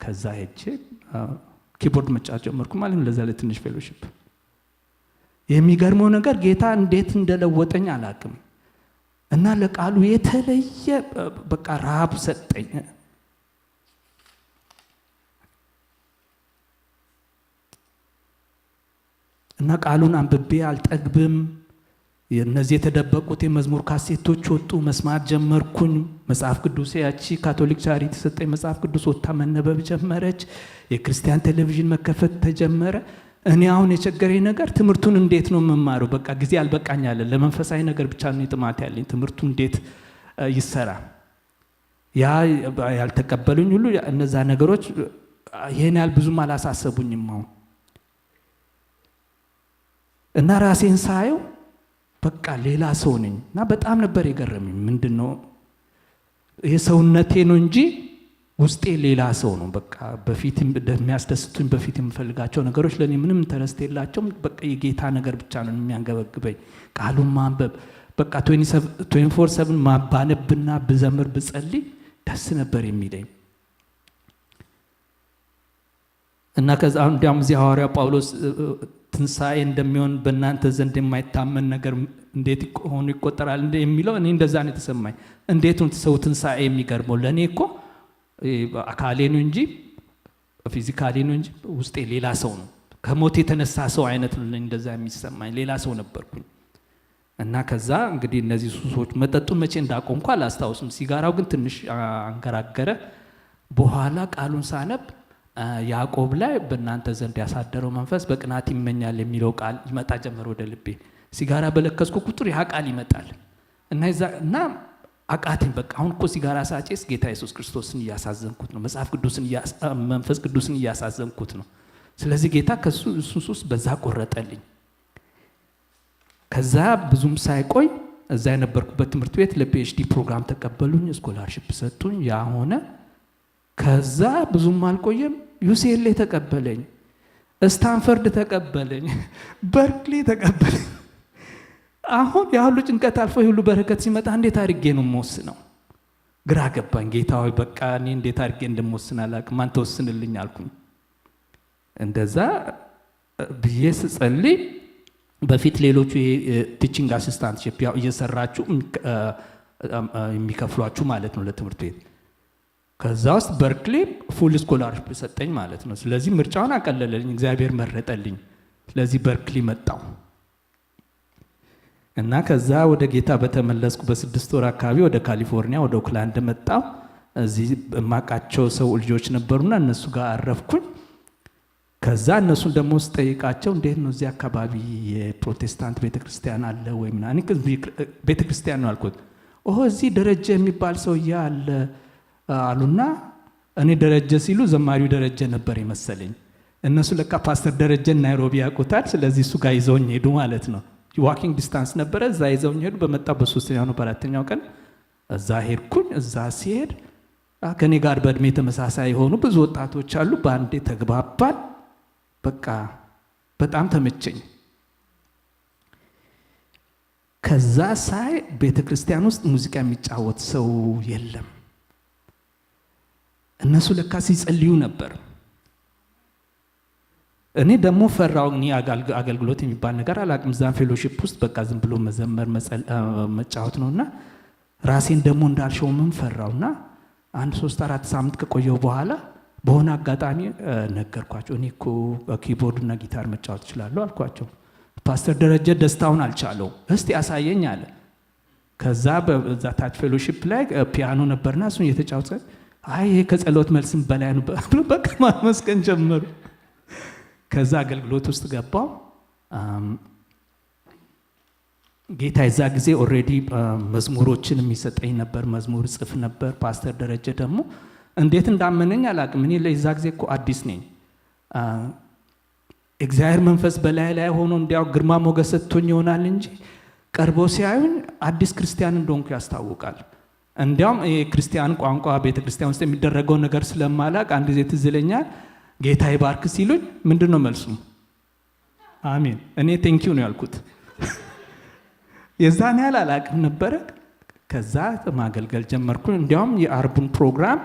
ከዛ ሄጄ ኪቦርድ መጫወት ጀመርኩ ማለት ነው። ለዛ ለትንሽ ፌሎሺፕ የሚገርመው ነገር ጌታ እንዴት እንደለወጠኝ አላቅም። እና ለቃሉ የተለየ በቃ ረሃብ ሰጠኝ። እና ቃሉን አንብቤ አልጠግብም። እነዚህ የተደበቁት የመዝሙር ካሴቶች ወጡ፣ መስማት ጀመርኩኝ። መጽሐፍ ቅዱስ ያቺ ካቶሊክ ቻሪቲ ሰጠኝ መጽሐፍ ቅዱስ ወጣ መነበብ ጀመረች። የክርስቲያን ቴሌቪዥን መከፈት ተጀመረ። እኔ አሁን የቸገረኝ ነገር ትምህርቱን እንዴት ነው የምማረው? በቃ ጊዜ አልበቃኛለ። ለመንፈሳዊ ነገር ብቻ ነው ጥማት ያለኝ። ትምህርቱ እንዴት ይሰራ? ያ ያልተቀበሉኝ ሁሉ እነዛ ነገሮች ይሄን ያህል ብዙም አላሳሰቡኝም አሁን። እና ራሴን ሳየው በቃ ሌላ ሰው ነኝ። እና በጣም ነበር የገረመኝ። ምንድነው የሰውነቴ ነው እንጂ ውስጤ ሌላ ሰው ነው። በቃ በፊት የሚያስደስቱኝ በፊት የምፈልጋቸው ነገሮች ለእኔ ምንም ኢንተረስት የላቸውም። በቃ የጌታ ነገር ብቻ ነው የሚያንገበግበኝ። ቃሉን ማንበብ በቃ 24/7 ማባነብና ብዘምር ብጸልይ ደስ ነበር የሚለኝ። እና ከዛ እንዲያውም እዚህ ሐዋርያው ጳውሎስ ትንሣኤ እንደሚሆን በእናንተ ዘንድ የማይታመን ነገር እንዴት ሆኖ ይቆጠራል የሚለው እኔ እንደዛ ነው የተሰማኝ። እንዴት ነው ሰው ትንሣኤ የሚገርመው? ለእኔ እኮ አካሌ ነው እንጂ ፊዚካሌ ነው እንጂ ውስጤ ሌላ ሰው ነው። ከሞት የተነሳ ሰው አይነት ነው እንደዛ የሚሰማኝ። ሌላ ሰው ነበርኩኝ። እና ከዛ እንግዲህ እነዚህ ሱሶች መጠጡን መቼ እንዳቆምኩ አላስታውስም። ሲጋራው ግን ትንሽ አንገራገረ። በኋላ ቃሉን ሳነብ ያዕቆብ ላይ በእናንተ ዘንድ ያሳደረው መንፈስ በቅናት ይመኛል የሚለው ቃል ይመጣ ጀመር ወደ ልቤ። ሲጋራ በለከስኩ ቁጥር ያ ቃል ይመጣል እና አቃተኝ። በቃ አሁን እኮ ሲጋራ ሳጨስ ጌታ ኢየሱስ ክርስቶስን እያሳዘንኩት ነው፣ መጽሐፍ ቅዱስን መንፈስ ቅዱስን እያሳዘንኩት ነው። ስለዚህ ጌታ ከሱ ሱስ በዛ ቆረጠልኝ። ከዛ ብዙም ሳይቆይ እዛ የነበርኩበት ትምህርት ቤት ለፒኤችዲ ፕሮግራም ተቀበሉኝ፣ ስኮላርሺፕ ሰጡኝ። ያ ሆነ። ከዛ ብዙም አልቆየም ዩሲኤልኤ ተቀበለኝ፣ ስታንፈርድ ተቀበለኝ፣ በርክሊ ተቀበለኝ። አሁን የሁሉ ጭንቀት አልፎ የሁሉ በረከት ሲመጣ እንዴት አድርጌ ነው የምወስነው? ግራ ገባኝ። ጌታ ሆይ በቃ እኔ እንዴት አድርጌ እንደምወስን አላውቅም፣ አንተ ወስንልኝ አልኩኝ። እንደዛ ብዬ ስጸልይ በፊት ሌሎቹ ቲቺንግ አሲስታንትሺፕ ያው እየሰራችሁ የሚከፍሏችሁ ማለት ነው ለትምህርት ቤት። ከዛ ውስጥ በርክሊ ፉል ስኮላርሽፕ ሰጠኝ ማለት ነው። ስለዚህ ምርጫውን አቀለለልኝ፣ እግዚአብሔር መረጠልኝ። ስለዚህ በርክሊ መጣው እና ከዛ ወደ ጌታ በተመለስኩ በ6 ወር አካባቢ ወደ ካሊፎርኒያ ወደ ኦክላንድ መጣው። እዚህ የማውቃቸው ሰው ልጆች ነበሩና እነሱ ጋር አረፍኩኝ። ከዛ እነሱን ደግሞ ስጠይቃቸው እንዴት ነው እዚህ አካባቢ የፕሮቴስታንት ቤተክርስቲያን አለ ወይ ምናምን? ቤተክርስቲያን ነው አልኩት። እዚህ ደረጀ የሚባል ሰውዬ አለ አሉና እኔ ደረጀ ሲሉ ዘማሪው ደረጀ ነበር የመሰለኝ። እነሱ ለካ ፓስተር ደረጀን ናይሮቢ ያውቁታል። ስለዚህ እሱ ጋር ይዘውኝ ሄዱ ማለት ነው። ዋኪንግ ዲስታንስ ነበረ። እዛ ይዘውኝ ሄዱ። በመጣ በ3ኛው ነው በ4ኛው ቀን እዛ ሄድኩኝ። እዛ ሲሄድ ከኔ ጋር በእድሜ ተመሳሳይ የሆኑ ብዙ ወጣቶች አሉ። በአንዴ ተግባባን። በቃ በጣም ተመቸኝ። ከዛ ሳይ ቤተ ክርስቲያን ውስጥ ሙዚቃ የሚጫወት ሰው የለም። እነሱ ለካ ሲጸልዩ ነበር። እኔ ደግሞ ፈራው። እኔ አገልግሎት የሚባል ነገር አላውቅም። እዛም ፌሎሺፕ ውስጥ በቃ ዝም ብሎ መዘመር መጫወት ነውና ራሴን ደግሞ እንዳልሾምም ፈራውና 1-3-4 ሳምንት ከቆየው በኋላ በሆነ አጋጣሚ ነገርኳቸው። እኔ እኮ ኪቦርድና ጊታር መጫወት እችላለሁ አልኳቸው። ፓስተር ደረጀ ደስታውን አልቻለው። እስቲ አሳየኝ አለ። ከዛ በዛ ታች ፌሎሺፕ ላይ ፒያኖ ነበርና እሱን እየተጫወተ አይ ይሄ ከጸሎት መልስም በላይ ነው ብሎ በቃ ማመስገን ጀመሩ። ከዛ አገልግሎት ውስጥ ገባው። ጌታ የዛ ጊዜ ኦልሬዲ መዝሙሮችን የሚሰጠኝ ነበር። መዝሙር ጽፍ ነበር። ፓስተር ደረጀ ደግሞ እንዴት እንዳመነኝ አላውቅም። እኔ ለዛ ጊዜ እኮ አዲስ ነኝ። እግዚአብሔር መንፈስ በላይ ላይ ሆኖ እንዲያው ግርማ ሞገስ ሰጥቶኝ ይሆናል እንጂ ቀርቦ ሲያዩኝ አዲስ ክርስቲያን እንደሆንኩ ያስታውቃል። እንዲያውም የክርስቲያን ቋንቋ ቤተ ክርስቲያን ውስጥ የሚደረገው ነገር ስለማላቅ አንድ ጊዜ ትዝ ይለኛል። ጌታ ይባርክ ሲሉኝ ምንድን ነው መልሱ? አሜን። እኔ ቴንኪው ነው ያልኩት። የዛን ያህል አላቅም ነበረ። ከዛ ማገልገል ጀመርኩ። እንዲያውም የአርቡን ፕሮግራም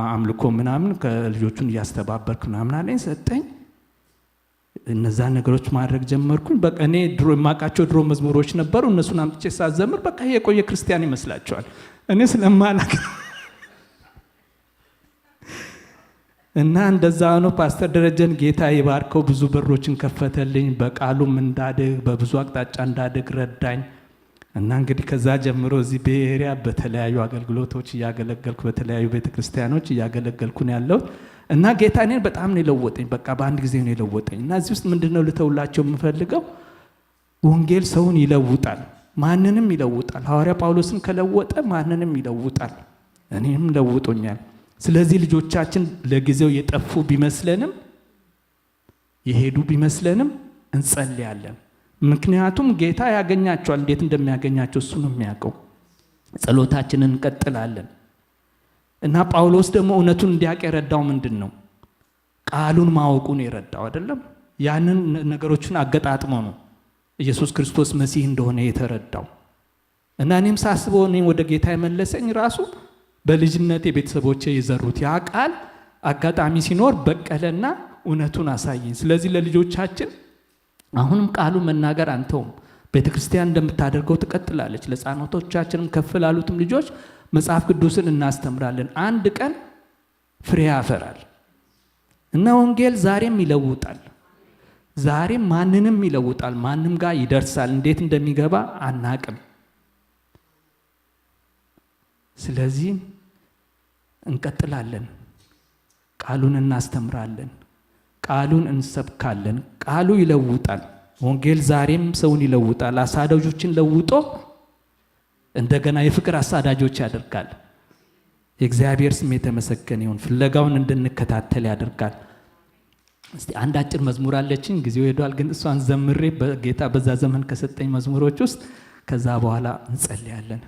አምልኮ ምናምን ከልጆቹን እያስተባበርኩ ምናምን አለኝ ሰጠኝ። እነዛ ነገሮች ማድረግ ጀመርኩኝ። በቃ እኔ ድሮ የማውቃቸው ድሮ መዝሙሮች ነበሩ። እነሱን አምጥቼ ሳዘምር በቃ የቆየ ክርስቲያን ይመስላቸዋል። እኔ ስለማላቅ እና እንደዛ ነው። ፓስተር ደረጀን ጌታ ይባርከው ብዙ በሮችን ከፈተልኝ። በቃሉም እንዳድግ በብዙ አቅጣጫ እንዳድግ ረዳኝ። እና እንግዲህ ከዛ ጀምሮ እዚህ በኤሪያ በተለያዩ አገልግሎቶች እያገለገልኩ በተለያዩ ቤተክርስቲያኖች እያገለገልኩ ነው ያለው። እና ጌታ እኔን በጣም ነው የለወጠኝ። በቃ በአንድ ጊዜ ነው የለወጠኝ። እና እዚህ ውስጥ ምንድነው ልተውላቸው የምፈልገው፣ ወንጌል ሰውን ይለውጣል፣ ማንንም ይለውጣል። ሐዋርያ ጳውሎስን ከለወጠ ማንንም ይለውጣል። እኔም ለውጦኛል። ስለዚህ ልጆቻችን ለጊዜው የጠፉ ቢመስለንም የሄዱ ቢመስለንም እንጸልያለን። ምክንያቱም ጌታ ያገኛቸዋል። እንዴት እንደሚያገኛቸው እሱ ነው የሚያውቀው። ጸሎታችንን እንቀጥላለን። እና ጳውሎስ ደግሞ እውነቱን እንዲያውቅ የረዳው ምንድን ነው? ቃሉን ማወቁን የረዳው አይደለም። ያንን ነገሮችን አገጣጥሞ ነው ኢየሱስ ክርስቶስ መሲህ እንደሆነ የተረዳው። እና እኔም ሳስበው እኔም ወደ ጌታ የመለሰኝ ራሱ በልጅነቴ ቤተሰቦቼ የዘሩት ያ ቃል አጋጣሚ ሲኖር በቀለና እውነቱን አሳየኝ። ስለዚህ ለልጆቻችን አሁንም ቃሉ መናገር አንተውም። ቤተክርስቲያን እንደምታደርገው ትቀጥላለች። ለሕፃናቶቻችንም ከፍ ላሉትም ልጆች መጽሐፍ ቅዱስን እናስተምራለን። አንድ ቀን ፍሬ ያፈራል እና ወንጌል ዛሬም ይለውጣል። ዛሬም ማንንም ይለውጣል። ማንም ጋር ይደርሳል። እንዴት እንደሚገባ አናቅም። ስለዚህ እንቀጥላለን። ቃሉን እናስተምራለን። ቃሉን እንሰብካለን። ቃሉ ይለውጣል። ወንጌል ዛሬም ሰውን ይለውጣል። አሳዳጆችን ለውጦ እንደገና የፍቅር አሳዳጆች ያደርጋል። የእግዚአብሔር ስም የተመሰገነ ይሁን። ፍለጋውን እንድንከታተል ያደርጋል። እስቲ አንድ አጭር መዝሙር አለችኝ፣ ጊዜው ሄዷል፣ ግን እሷን ዘምሬ በጌታ በዛ ዘመን ከሰጠኝ መዝሙሮች ውስጥ ከዛ በኋላ እንጸልያለን።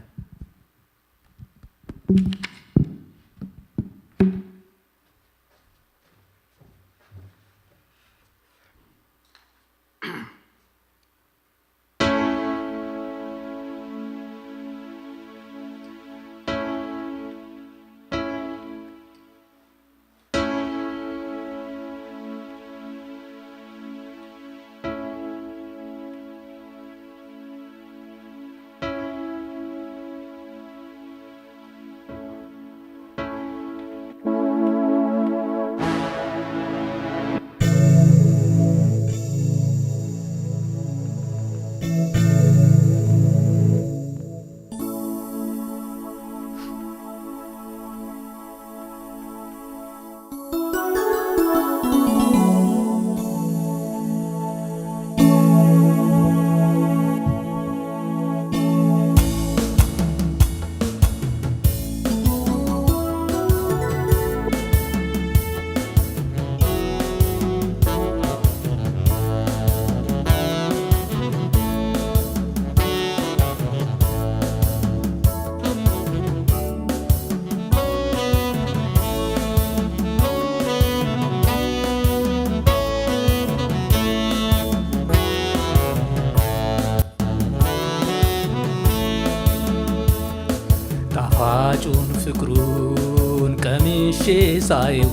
ቀምሼ ሳየው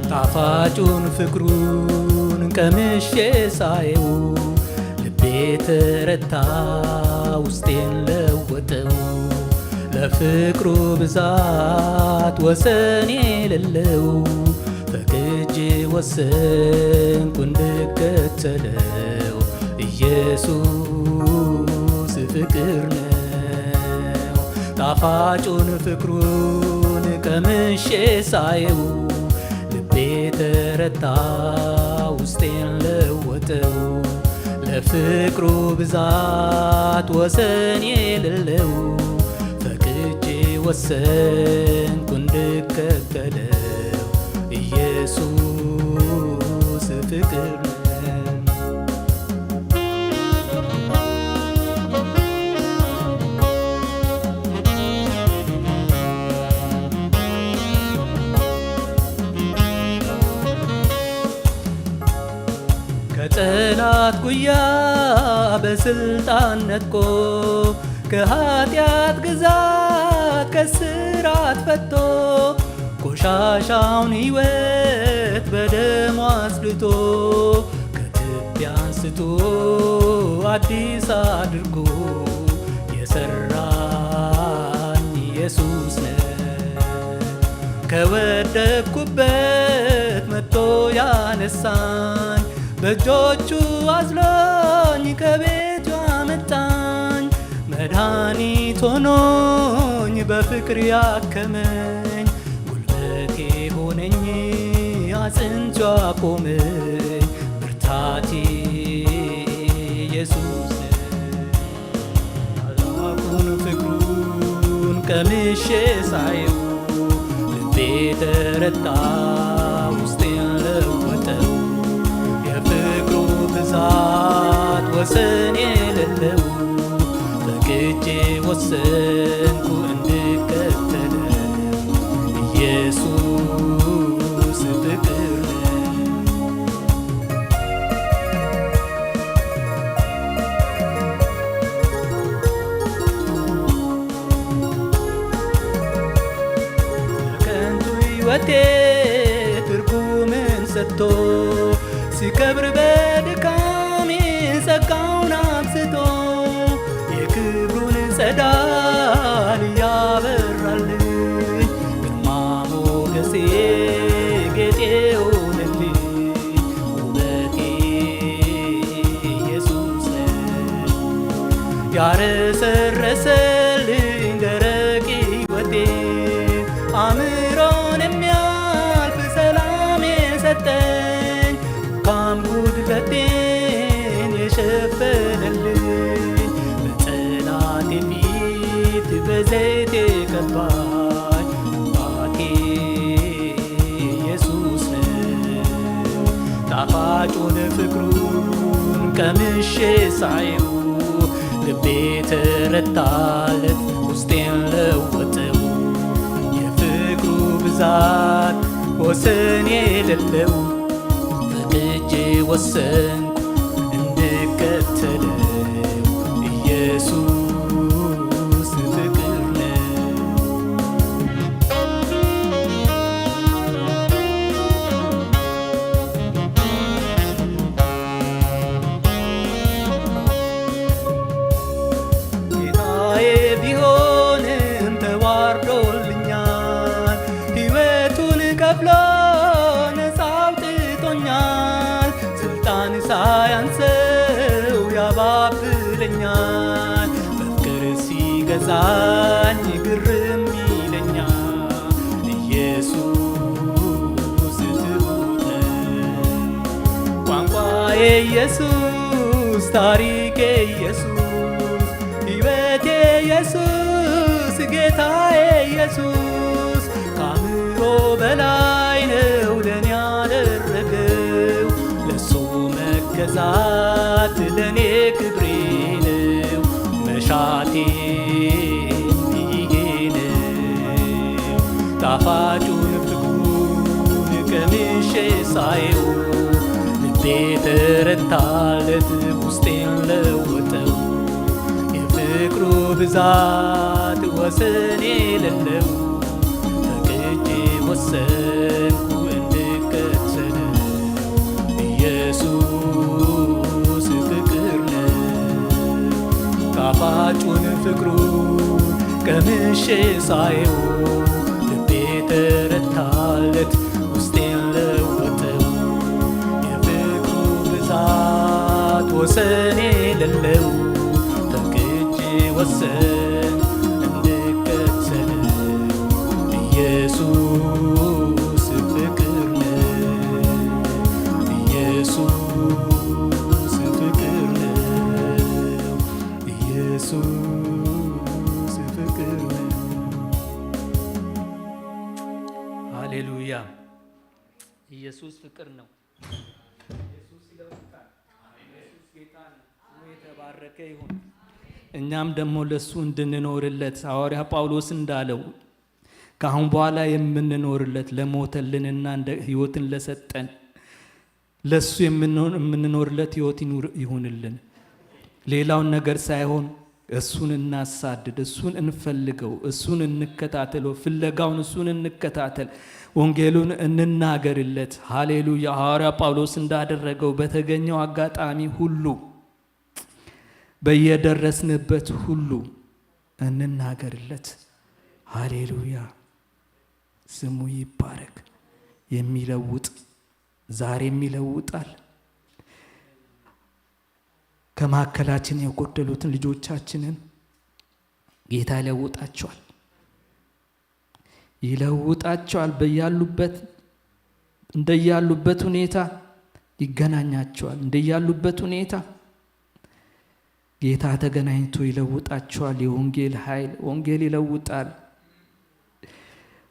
ጣፋጩን ፍቅሩን ቀምሼ ሳየው ልቤ ተረታ ውስጤን ለወጠው ለፍቅሩ ብዛት ወሰን የሌለው ፈቅጄ ወሰንኩ እንድከተለው ኢየሱስ ፍቅር ነው። ጣፋጩን ፍቅሩን ቀምሼ ሳየው ልቤ ተረታ ውስጤን ለወጠው ለፍቅሩ ብዛት ወሰን የሌለው ፈቅጄ ወሰንኩ እንድከተለው ኢየሱስ ፍቅር ነው። ከጠላት ጉያ በስልጣን ነጥቆ ከኃጢአት ግዛት ከስራት ፈቶ ቆሻሻውን ሕይወት በደሙ አጽድቶ ከትቢያ አንስቶ አዲስ አድርጎ የሰራኝ ኢየሱስ ነው። ከወደቅኩበት መጥቶ ያነሳኝ በእጆቹ አዝሎኝ ከቤቱ አመጣኝ መድኃኒት ሆኖኝ በፍቅር ያከመኝ ጉልበቴ ሆነኝ አጽንቶ አቆመኝ ብርታቴ ኢየሱስ ታላቁን ፍቅሩን ቀምሼ ሳየው ልቤ ተረታ ውስጤን ለወጠው የፍቅሩ ብዛት ወሰን የሌለው ፈቅጄ ወሰንኩ እንድከተለው ኢየሱስ ፍቅር ነው። ለከንቱ ሕይወቴ ትርጉምን ሰጥቶ ሲከብር በድካሜ ጸጋውን አብዝቶ የክብሩን ጸዳል ያበራልኝ ግርማ ሞገሴ ጌጤ ሆነልኝ ውበቴ ኢየሱስ ነው። ያረሰረሰልኝ ደረቅ ሕይወቴ አእምሮን የሚያልፍ ሰላም የሰጠኝ ካም ጉድለቴን የሸፈነልኝ በጠላቴ ፊት በዘይት የቀባኝ አባቴ ኢየሱስ ነው። ጣፋጩን ፍቅሩን ቀምሼ ሳየው ልቤ ተረታለት ውስጤን ለወጠው የፍቅሩ ብዛት ወሰን የሌለው ፈቅጄ ወሰንኩ እንድከተለው ኢየሱስ ፍቅር ነው። ጌታዬ ቢሆንም ተዋርዶልኛል ሕይወቱን ከፍሎ ነፃ አውጥቶኛል ስልጣን ሳያንሰው ያባብለኛል በፍቅር ሲገዛኝ ግርም ይለኛል ኢየሱስ ትሁት ነው። ቋንቋዬ ኢየሱስ ታሪኬ ኢየሱስ ሕይወቴ ኢየሱስ ጌታዬ ኢየሱስ ከአእምሮ በላይ ነው ለኔ ያደረገው ለሱ መገዛት ለኔ ክብሬ ነው መሻቴም ይሄ ነው። ጣፋጩን ፍቅሩን ቀምሼ ሳየው ልቤ ተረታለት ለወጠው። የፍቅሩ ብዛት ወሰን የሌለው ፈቅጄ ወሰንኩ እንድከተለው። ኢየሱስ ፍቅር ነው። ጣፋጩን ፍቅሩን ቀምሼ ሳየው ልቤ ተረታለት ውስጤን ለወጠው። የፍቅሩ ብዛት ወሰን የሌለው ፈቅጄ ወሰን እንድከተለው። ኢየሱስ ፍቅር ነው። ኢየሱስ ፍቅር ነው። ኢየሱስ ፍቅር ነው። ሃሌሉያ! ኢየሱስ ፍቅር ነው። ኢየሱስ ይለውጣል። ኢየሱስ ጌታ ነው። የተባረከ ይሁን። እኛም ደግሞ ለሱ እንድንኖርለት ሐዋርያ ጳውሎስ እንዳለው ከአሁን በኋላ የምንኖርለት ለሞተልንና እንደ ሕይወትን ለሰጠን ለሱ የምንኖርለት ሕይወት ይሁንልን። ሌላውን ነገር ሳይሆን እሱን እናሳድድ፣ እሱን እንፈልገው፣ እሱን እንከታተለው፣ ፍለጋውን እሱን እንከታተል፣ ወንጌሉን እንናገርለት። ሃሌሉያ! ሐዋርያ ጳውሎስ እንዳደረገው በተገኘው አጋጣሚ ሁሉ በየደረስንበት ሁሉ እንናገርለት። ሃሌሉያ! ስሙ ይባረክ። የሚለውጥ ዛሬም ይለውጣል። ከማዕከላችን የጎደሉትን ልጆቻችንን ጌታ ይለውጣቸዋል፣ ይለውጣቸዋል። እንደያሉበት ሁኔታ ይገናኛቸዋል። እንደያሉበት ሁኔታ ጌታ ተገናኝቶ ይለውጣቸዋል። የወንጌል ኃይል፣ ወንጌል ይለውጣል።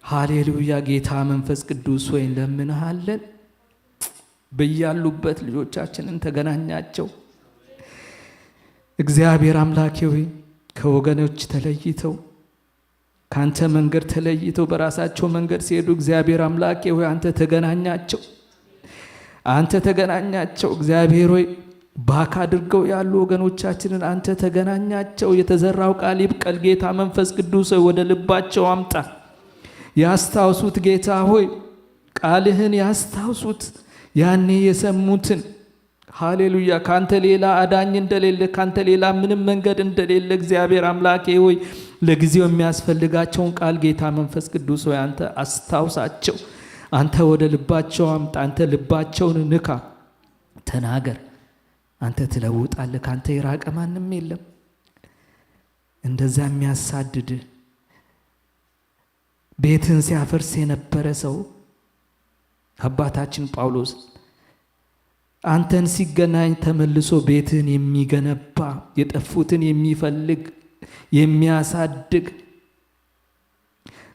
ሃሌሉያ! ጌታ መንፈስ ቅዱስ ሆይ እንለምንሃለን፣ በያሉበት ልጆቻችንን ተገናኛቸው። እግዚአብሔር አምላኬ ሆይ ከወገኖች ተለይተው ካንተ መንገድ ተለይተው በራሳቸው መንገድ ሲሄዱ እግዚአብሔር አምላኬ ሆይ አንተ ተገናኛቸው፣ አንተ ተገናኛቸው። እግዚአብሔር ሆይ ባክ አድርገው ያሉ ወገኖቻችንን አንተ ተገናኛቸው። የተዘራው ቃል ይብቀል። ጌታ መንፈስ ቅዱስ ሆይ ወደ ልባቸው አምጣ፣ ያስታውሱት። ጌታ ሆይ ቃልህን ያስታውሱት፣ ያኔ የሰሙትን። ሃሌሉያ! ካንተ ሌላ አዳኝ እንደሌለ፣ ካንተ ሌላ ምንም መንገድ እንደሌለ እግዚአብሔር አምላኬ ሆይ ለጊዜው የሚያስፈልጋቸውን ቃል ጌታ መንፈስ ቅዱስ ሆይ አንተ አስታውሳቸው፣ አንተ ወደ ልባቸው አምጣ፣ አንተ ልባቸውን ንካ፣ ተናገር። አንተ ትለውጣለህ። ካንተ የራቀ ማንም የለም። እንደዛ የሚያሳድድ ቤትን ሲያፈርስ የነበረ ሰው አባታችን ጳውሎስ አንተን ሲገናኝ ተመልሶ ቤትን የሚገነባ የጠፉትን የሚፈልግ የሚያሳድግ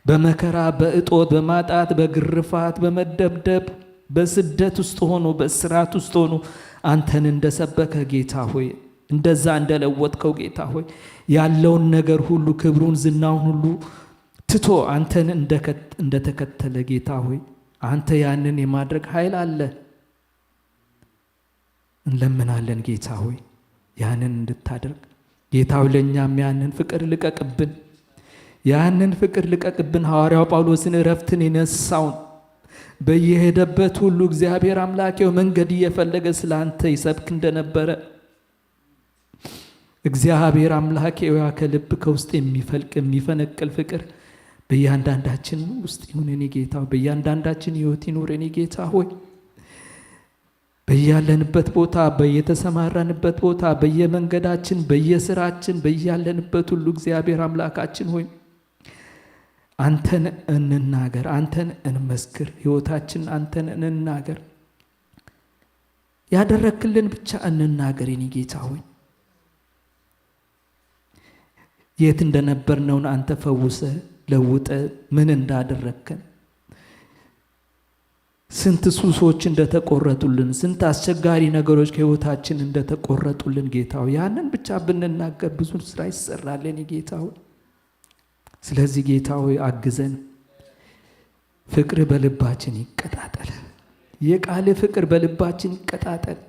በመከራ በእጦት በማጣት በግርፋት በመደብደብ በስደት ውስጥ ሆኖ በእስራት ውስጥ ሆኖ አንተን እንደሰበከ ጌታ ሆይ እንደዛ እንደለወጥከው ጌታ ሆይ ያለውን ነገር ሁሉ ክብሩን ዝናውን ሁሉ ትቶ አንተን እንደተከተለ ጌታ ሆይ አንተ ያንን የማድረግ ኃይል አለ። እንለምናለን ጌታ ሆይ ያንን እንድታደርግ ጌታ ሆይ ለእኛም ያንን ፍቅር ልቀቅብን፣ ያንን ፍቅር ልቀቅብን። ሐዋርያው ጳውሎስን እረፍትን የነሳውን በየሄደበት ሁሉ እግዚአብሔር አምላኬው መንገድ እየፈለገ ስለ አንተ ይሰብክ እንደነበረ እግዚአብሔር አምላኬው ከልብ ከውስጥ የሚፈልቅ የሚፈነቅል ፍቅር በእያንዳንዳችን ውስጥ ይሁን። እኔ ጌታ በእያንዳንዳችን ሕይወት ይኑር። እኔ ጌታ ሆይ በያለንበት ቦታ በየተሰማራንበት ቦታ በየመንገዳችን በየስራችን በያለንበት ሁሉ እግዚአብሔር አምላካችን ሆይ አንተን እንናገር፣ አንተን እንመስክር፣ ሕይወታችን አንተን እንናገር፣ ያደረክልን ብቻ እንናገር። የኔ ጌታ ሆይ የት እንደነበርነውን አንተ ፈውሰ ለውጠ ምን እንዳደረከን ስንት ሱሶች እንደተቆረጡልን ስንት አስቸጋሪ ነገሮች ከሕይወታችን እንደተቆረጡልን ጌታ ሆይ ያንን ብቻ ብንናገር ብዙ ስራ ይሰራል። የኔ ጌታ ሆይ ስለዚህ ጌታ ሆይ አግዘን። ፍቅር በልባችን ይቀጣጠል። የቃል ፍቅር በልባችን ይቀጣጠል።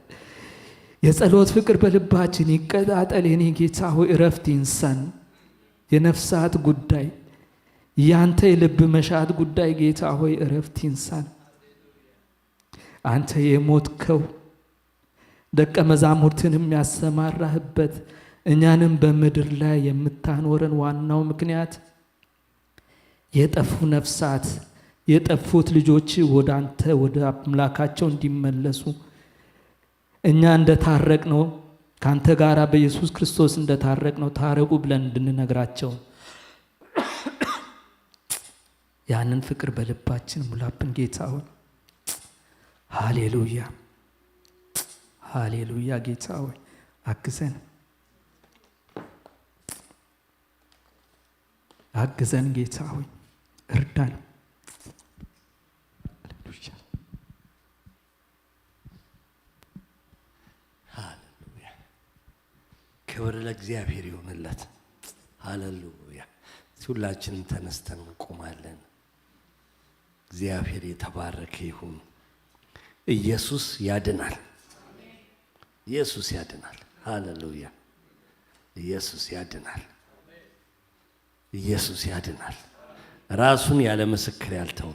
የጸሎት ፍቅር በልባችን ይቀጣጠል። የኔ ጌታ ሆይ እረፍት ይንሳን። የነፍሳት ጉዳይ ያንተ የልብ መሻት ጉዳይ ጌታ ሆይ እረፍት ይንሳን። አንተ የሞትከው ደቀ መዛሙርትንም ያሰማራህበት እኛንም በምድር ላይ የምታኖረን ዋናው ምክንያት የጠፉ ነፍሳት የጠፉት ልጆች ወደ አንተ ወደ አምላካቸው እንዲመለሱ እኛ እንደታረቅነው ካንተ ጋራ በኢየሱስ ክርስቶስ እንደታረቅነው ታረቁ ብለን እንድንነግራቸው ያንን ፍቅር በልባችን ሙላብን ጌታ ሆይ። ሃሌሉያ ሃሌሉያ። ጌታ ሆይ አግዘን አግዘን ጌታ ሆይ እርዳን። ሃሌሉያ ክብር ለእግዚአብሔር ይሁንለት። ሃሌሉያ። ሁላችንም ተነስተን እንቆማለን። እግዚአብሔር የተባረከ ይሁን። ኢየሱስ ያድናል። ኢየሱስ ያድናል። ሃሌሉያ። ኢየሱስ ያድናል። ኢየሱስ ያድናል። ራሱን ያለ ምስክር ያልተወ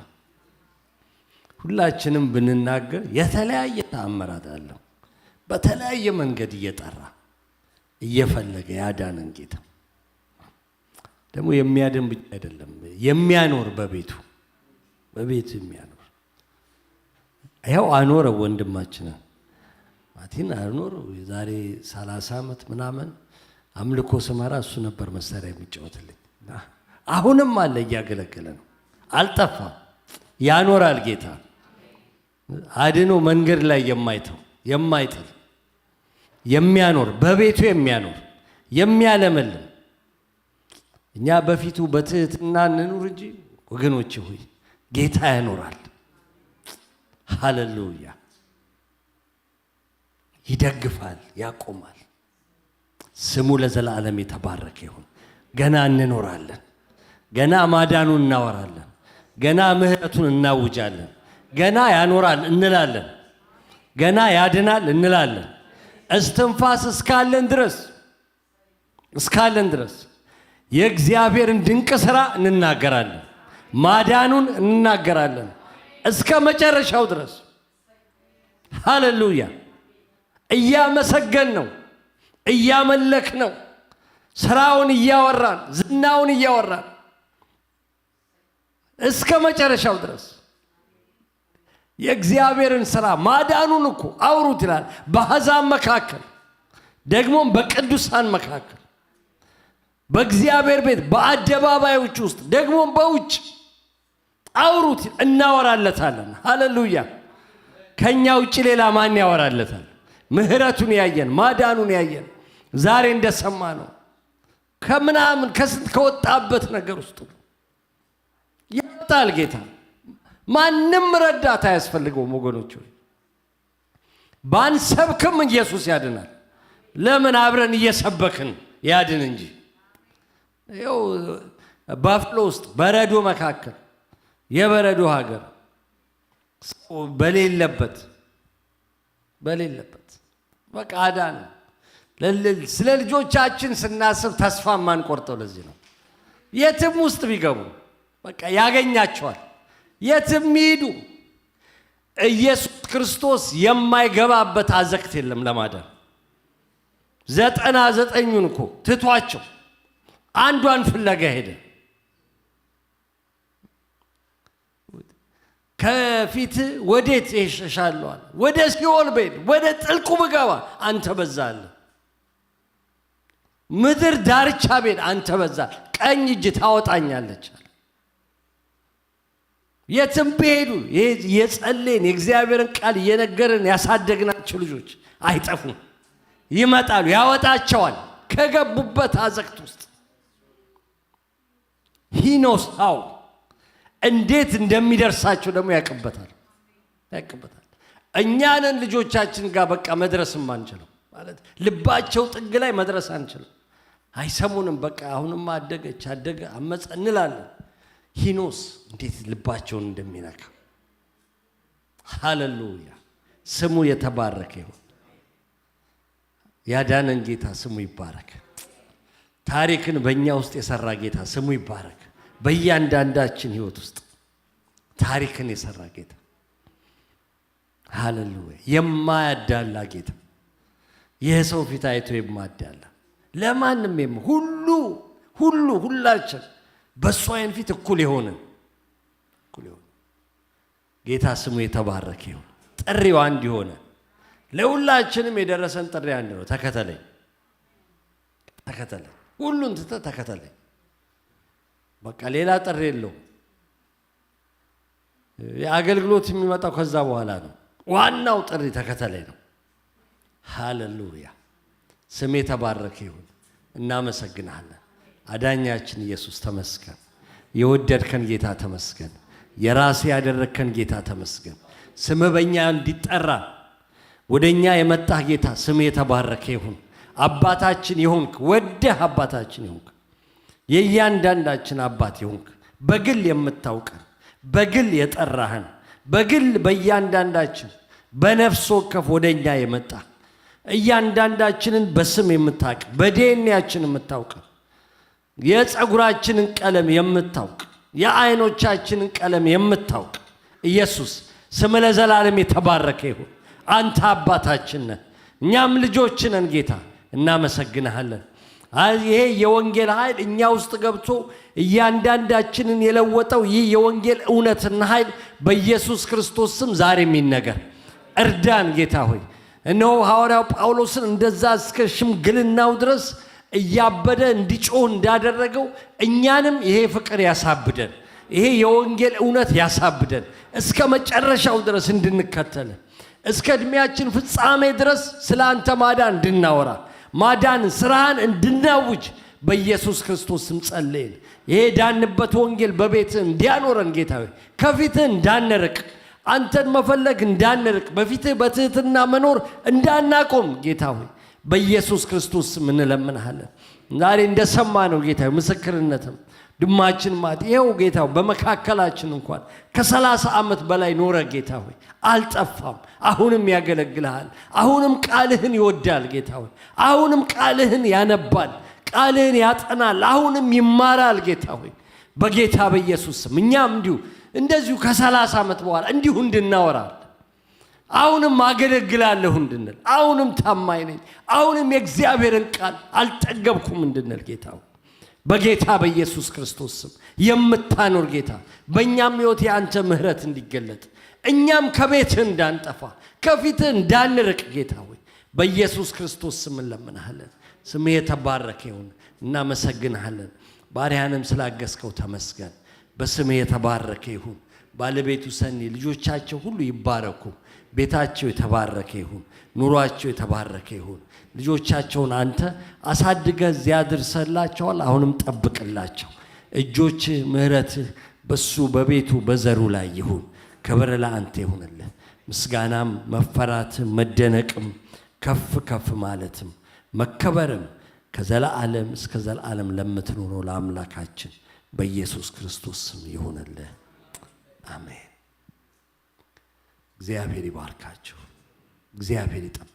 ሁላችንም ብንናገር የተለያየ ተአምራት አለው። በተለያየ መንገድ እየጠራ እየፈለገ ያዳነን ጌታ ደግሞ የሚያድን ብቻ አይደለም የሚያኖር በቤቱ የሚያኖር ያው አኖረው ወንድማችንን ማቲን አኖረው። የዛሬ 30 ዓመት ምናምን አምልኮ ስመራ እሱ ነበር መሳሪያ የሚጫወትልኝ። አሁንም አለ እያገለገለ ነው። አልጠፋም። ያኖራል ጌታ አድኖ መንገድ ላይ የማይተው የማይጥል የሚያኖር በቤቱ የሚያኖር የሚያለመልም። እኛ በፊቱ በትህትና እንኑር እንጂ ወገኖች ሆይ ጌታ ያኖራል። ሃሌሉያ። ይደግፋል፣ ያቆማል። ስሙ ለዘላለም የተባረከ ይሁን። ገና እንኖራለን። ገና ማዳኑን እናወራለን። ገና ምህረቱን እናውጃለን። ገና ያኖራል እንላለን። ገና ያድናል እንላለን። እስትንፋስ እስካለን ድረስ የእግዚአብሔርን ድንቅ ሥራ እንናገራለን። ማዳኑን እንናገራለን እስከ መጨረሻው ድረስ። ሃሌሉያ። እያመሰገን ነው፣ እያመለክ ነው፣ ስራውን እያወራን ዝናውን እያወራን እስከ መጨረሻው ድረስ የእግዚአብሔርን ሥራ ማዳኑን እኮ አውሩት ይላል። በአሕዛብ መካከል ደግሞም በቅዱሳን መካከል በእግዚአብሔር ቤት በአደባባዮች ውስጥ ደግሞም በውጭ አውሩት፣ እናወራለታለን። ሃሌሉያ። ከኛ ውጭ ሌላ ማን ያወራለታል? ምህረቱን ያየን ማዳኑን ያየን ዛሬ እንደሰማ ነው ከምናምን ከስንት ከወጣበት ነገር ውስጥ ያወጣል ጌታ። ማንም ረዳት አያስፈልገውም ወገኖች ሆይ። ባንሰብክም ኢየሱስ ያድናል። ለምን አብረን እየሰበክን ያድን እንጂ። ይኸው ባፍሎ ውስጥ በረዶ መካከል የበረዶ ሀገር በሌለበት በቃ አዳነ። ስለ ልጆቻችን ስናስብ ተስፋ ማንቆርጠው ለዚህ ነው። የትም ውስጥ ቢገቡ በቃ ያገኛቸዋል። የትም ይሄዱ ኢየሱስ ክርስቶስ የማይገባበት አዘቅት የለም ለማዳን። 99ን እኮ ትቷቸው አንዷን ፍለጋ ሄደ። ከፊት ወዴት ይሸሻለዋል? ወደ ሲኦል ብሄድ ወደ ጥልቁ ብገባ አንተ በዛለ። ምድር ዳርቻ ብሄድ አንተ በዛ፣ ቀኝ እጅ ታወጣኛለች። የትም ብሄዱ የጸለይን የእግዚአብሔርን ቃል እየነገርን ያሳደግናቸው ልጆች አይጠፉም፣ ይመጣሉ፣ ያወጣቸዋል ከገቡበት አዘቅት ውስጥ። ሂኖስ ሃው እንዴት እንደሚደርሳቸው ደግሞ ያቅበታል። እኛንን ልጆቻችን ጋር በቃ መድረስም አንችልም ማለት ልባቸው ጥግ ላይ መድረስ አንችልም። አይሰሙንም። በቃ አሁንም አደገ አመፀ እንላለን። ሂኖስ እንዴት ልባቸውን እንደሚነካ። ሃሌሉያ። ስሙ የተባረከ ይሁን። ያዳነን ጌታ ስሙ ይባረክ። ታሪክን በእኛ ውስጥ የሰራ ጌታ ስሙ ይባረክ። በእያንዳንዳችን ህይወት ውስጥ ታሪክን የሰራ ጌታ ሃሌሉያ። የማያዳላ ጌታ፣ የሰው ፊት አይቶ የማያዳላ ለማንም ሁላችን በእሱ አይን ፊት እኩል የሆነ ጌታ ስሙ የተባረከ ይሁን። ጥሪው አንድ የሆነ ለሁላችንም የደረሰን ጥሪ አንድ ነው። ተከተለኝ፣ ሁሉን ትተህ ተከተለኝ። በቃ ሌላ ጥሪ የለውም። የአገልግሎት የሚመጣው ከዛ በኋላ ነው። ዋናው ጥሪ ተከተለኝ ነው። ሃሌሉያ። ስም የተባረከ ይሁን። እናመሰግናለን። አዳኛችን ኢየሱስ ተመስገን። የወደድከን ጌታ ተመስገን። የራሴ ያደረግከን ጌታ ተመስገን። ስም በእኛ እንዲጠራ ወደኛ የመጣህ ጌታ ስም የተባረከ ይሁን። አባታችን ይሁንክ፣ ወደህ አባታችን ይሁንክ፣ የእያንዳንዳችን አባት ይሁንክ። በግል የምታውቀን፣ በግል የጠራህን፣ በግል በእያንዳንዳችን በነፍስ ወከፍ ወደኛ የመጣ እያንዳንዳችንን በስም የምታውቅ፣ በዲኤንኤያችን የምታውቅ፣ የፀጉራችንን ቀለም የምታውቅ፣ የአይኖቻችንን ቀለም የምታውቅ ኢየሱስ ስም ለዘላለም የተባረከ ይሁን። አንተ አባታችን ነህ፣ እኛም ልጆች ነን። ጌታ እናመሰግንሃለን። ይሄ የወንጌል ኃይል እኛ ውስጥ ገብቶ እያንዳንዳችንን የለወጠው ይህ የወንጌል እውነትና ኃይል በኢየሱስ ክርስቶስ ስም ዛሬ የሚነገር እርዳን ጌታ ሆይ። እነሆ ሐዋርያው ጳውሎስን እንደዛ እስከ ሽምግልናው ድረስ እያበደ እንዲጮህ እንዳደረገው እኛንም ይሄ ፍቅር ያሳብደን፣ ይሄ የወንጌል እውነት ያሳብደን፣ እስከ መጨረሻው ድረስ እንድንከተል፣ እስከ ዕድሜያችን ፍጻሜ ድረስ ስለ አንተ ማዳን እንድናወራ፣ ማዳን ስራህን እንድናውጅ በኢየሱስ ክርስቶስ ስም ጸለይን። ይሄ ዳንበት ወንጌል በቤትህ እንዲያኖረን ጌታ ሆይ፣ ከፊትህ እንዳንርቅ፣ አንተን መፈለግ እንዳንርቅ፣ በፊትህ በትህትና መኖር እንዳናቆም ጌታ ሆይ በኢየሱስ ክርስቶስ ስም እንለምንሃለን። ዛሬ እንደሰማነው ጌታ ሆይ ምስክርነትም ድማችን ማት ይኸው ጌታ ሆይ በመካከላችን እንኳን ከ30 ዓመት በላይ ኖረ ጌታ ሆይ አልጠፋም። አሁንም ያገለግልሃል፣ አሁንም ቃልህን ይወዳል ጌታ ሆይ፣ አሁንም ቃልህን ያነባል፣ ቃልህን ያጠናል፣ አሁንም ይማራል ጌታ ሆይ በጌታ በኢየሱስ ስም እኛም እንደዚሁ ከ30 ዓመት በኋላ እንዲሁ እንድናወራል፣ አሁንም አገለግላለሁ እንድንል፣ አሁንም ታማኝ ነኝ፣ አሁንም የእግዚአብሔርን ቃል አልጠገብኩም እንድንል ጌታ ሆይ በጌታ በኢየሱስ ክርስቶስ ስም የምታኖር ጌታ በእኛም ሕይወት የአንተ ምሕረት እንዲገለጥ እኛም ከቤትህ እንዳንጠፋ ከፊትህ እንዳንርቅ ጌታ ሆይ በኢየሱስ ክርስቶስ ስም እንለምንሃለን። ስምህ የተባረከ ይሁን። እናመሰግንሃለን። ባሪያንም ስላገዝከው ተመስገን። በስምህ የተባረከ ይሁን። ባለቤቱ ሰኒ ልጆቻቸው ሁሉ ይባረኩ። ቤታቸው የተባረከ ይሁን። ኑሯቸው የተባረከ ይሁን። ልጆቻቸውን አንተ አሳድገህ እዚያ አድርሰላቸዋል። አሁንም ጠብቅላቸው። እጆችህ ምሕረትህ በሱ በቤቱ በዘሩ ላይ ይሁን። ክብር ለአንተ ይሁንልህ። ምስጋናም መፈራትም መደነቅም ከፍ ከፍ ማለትም መከበርም ከዘላለም እስከ ዘላለም ለምትኖረው ለአምላካችን በኢየሱስ ክርስቶስ ስም ይሁንልህ። አሜን። እግዚአብሔር ይባርካችሁ። እግዚአብሔር ይጠብቅ።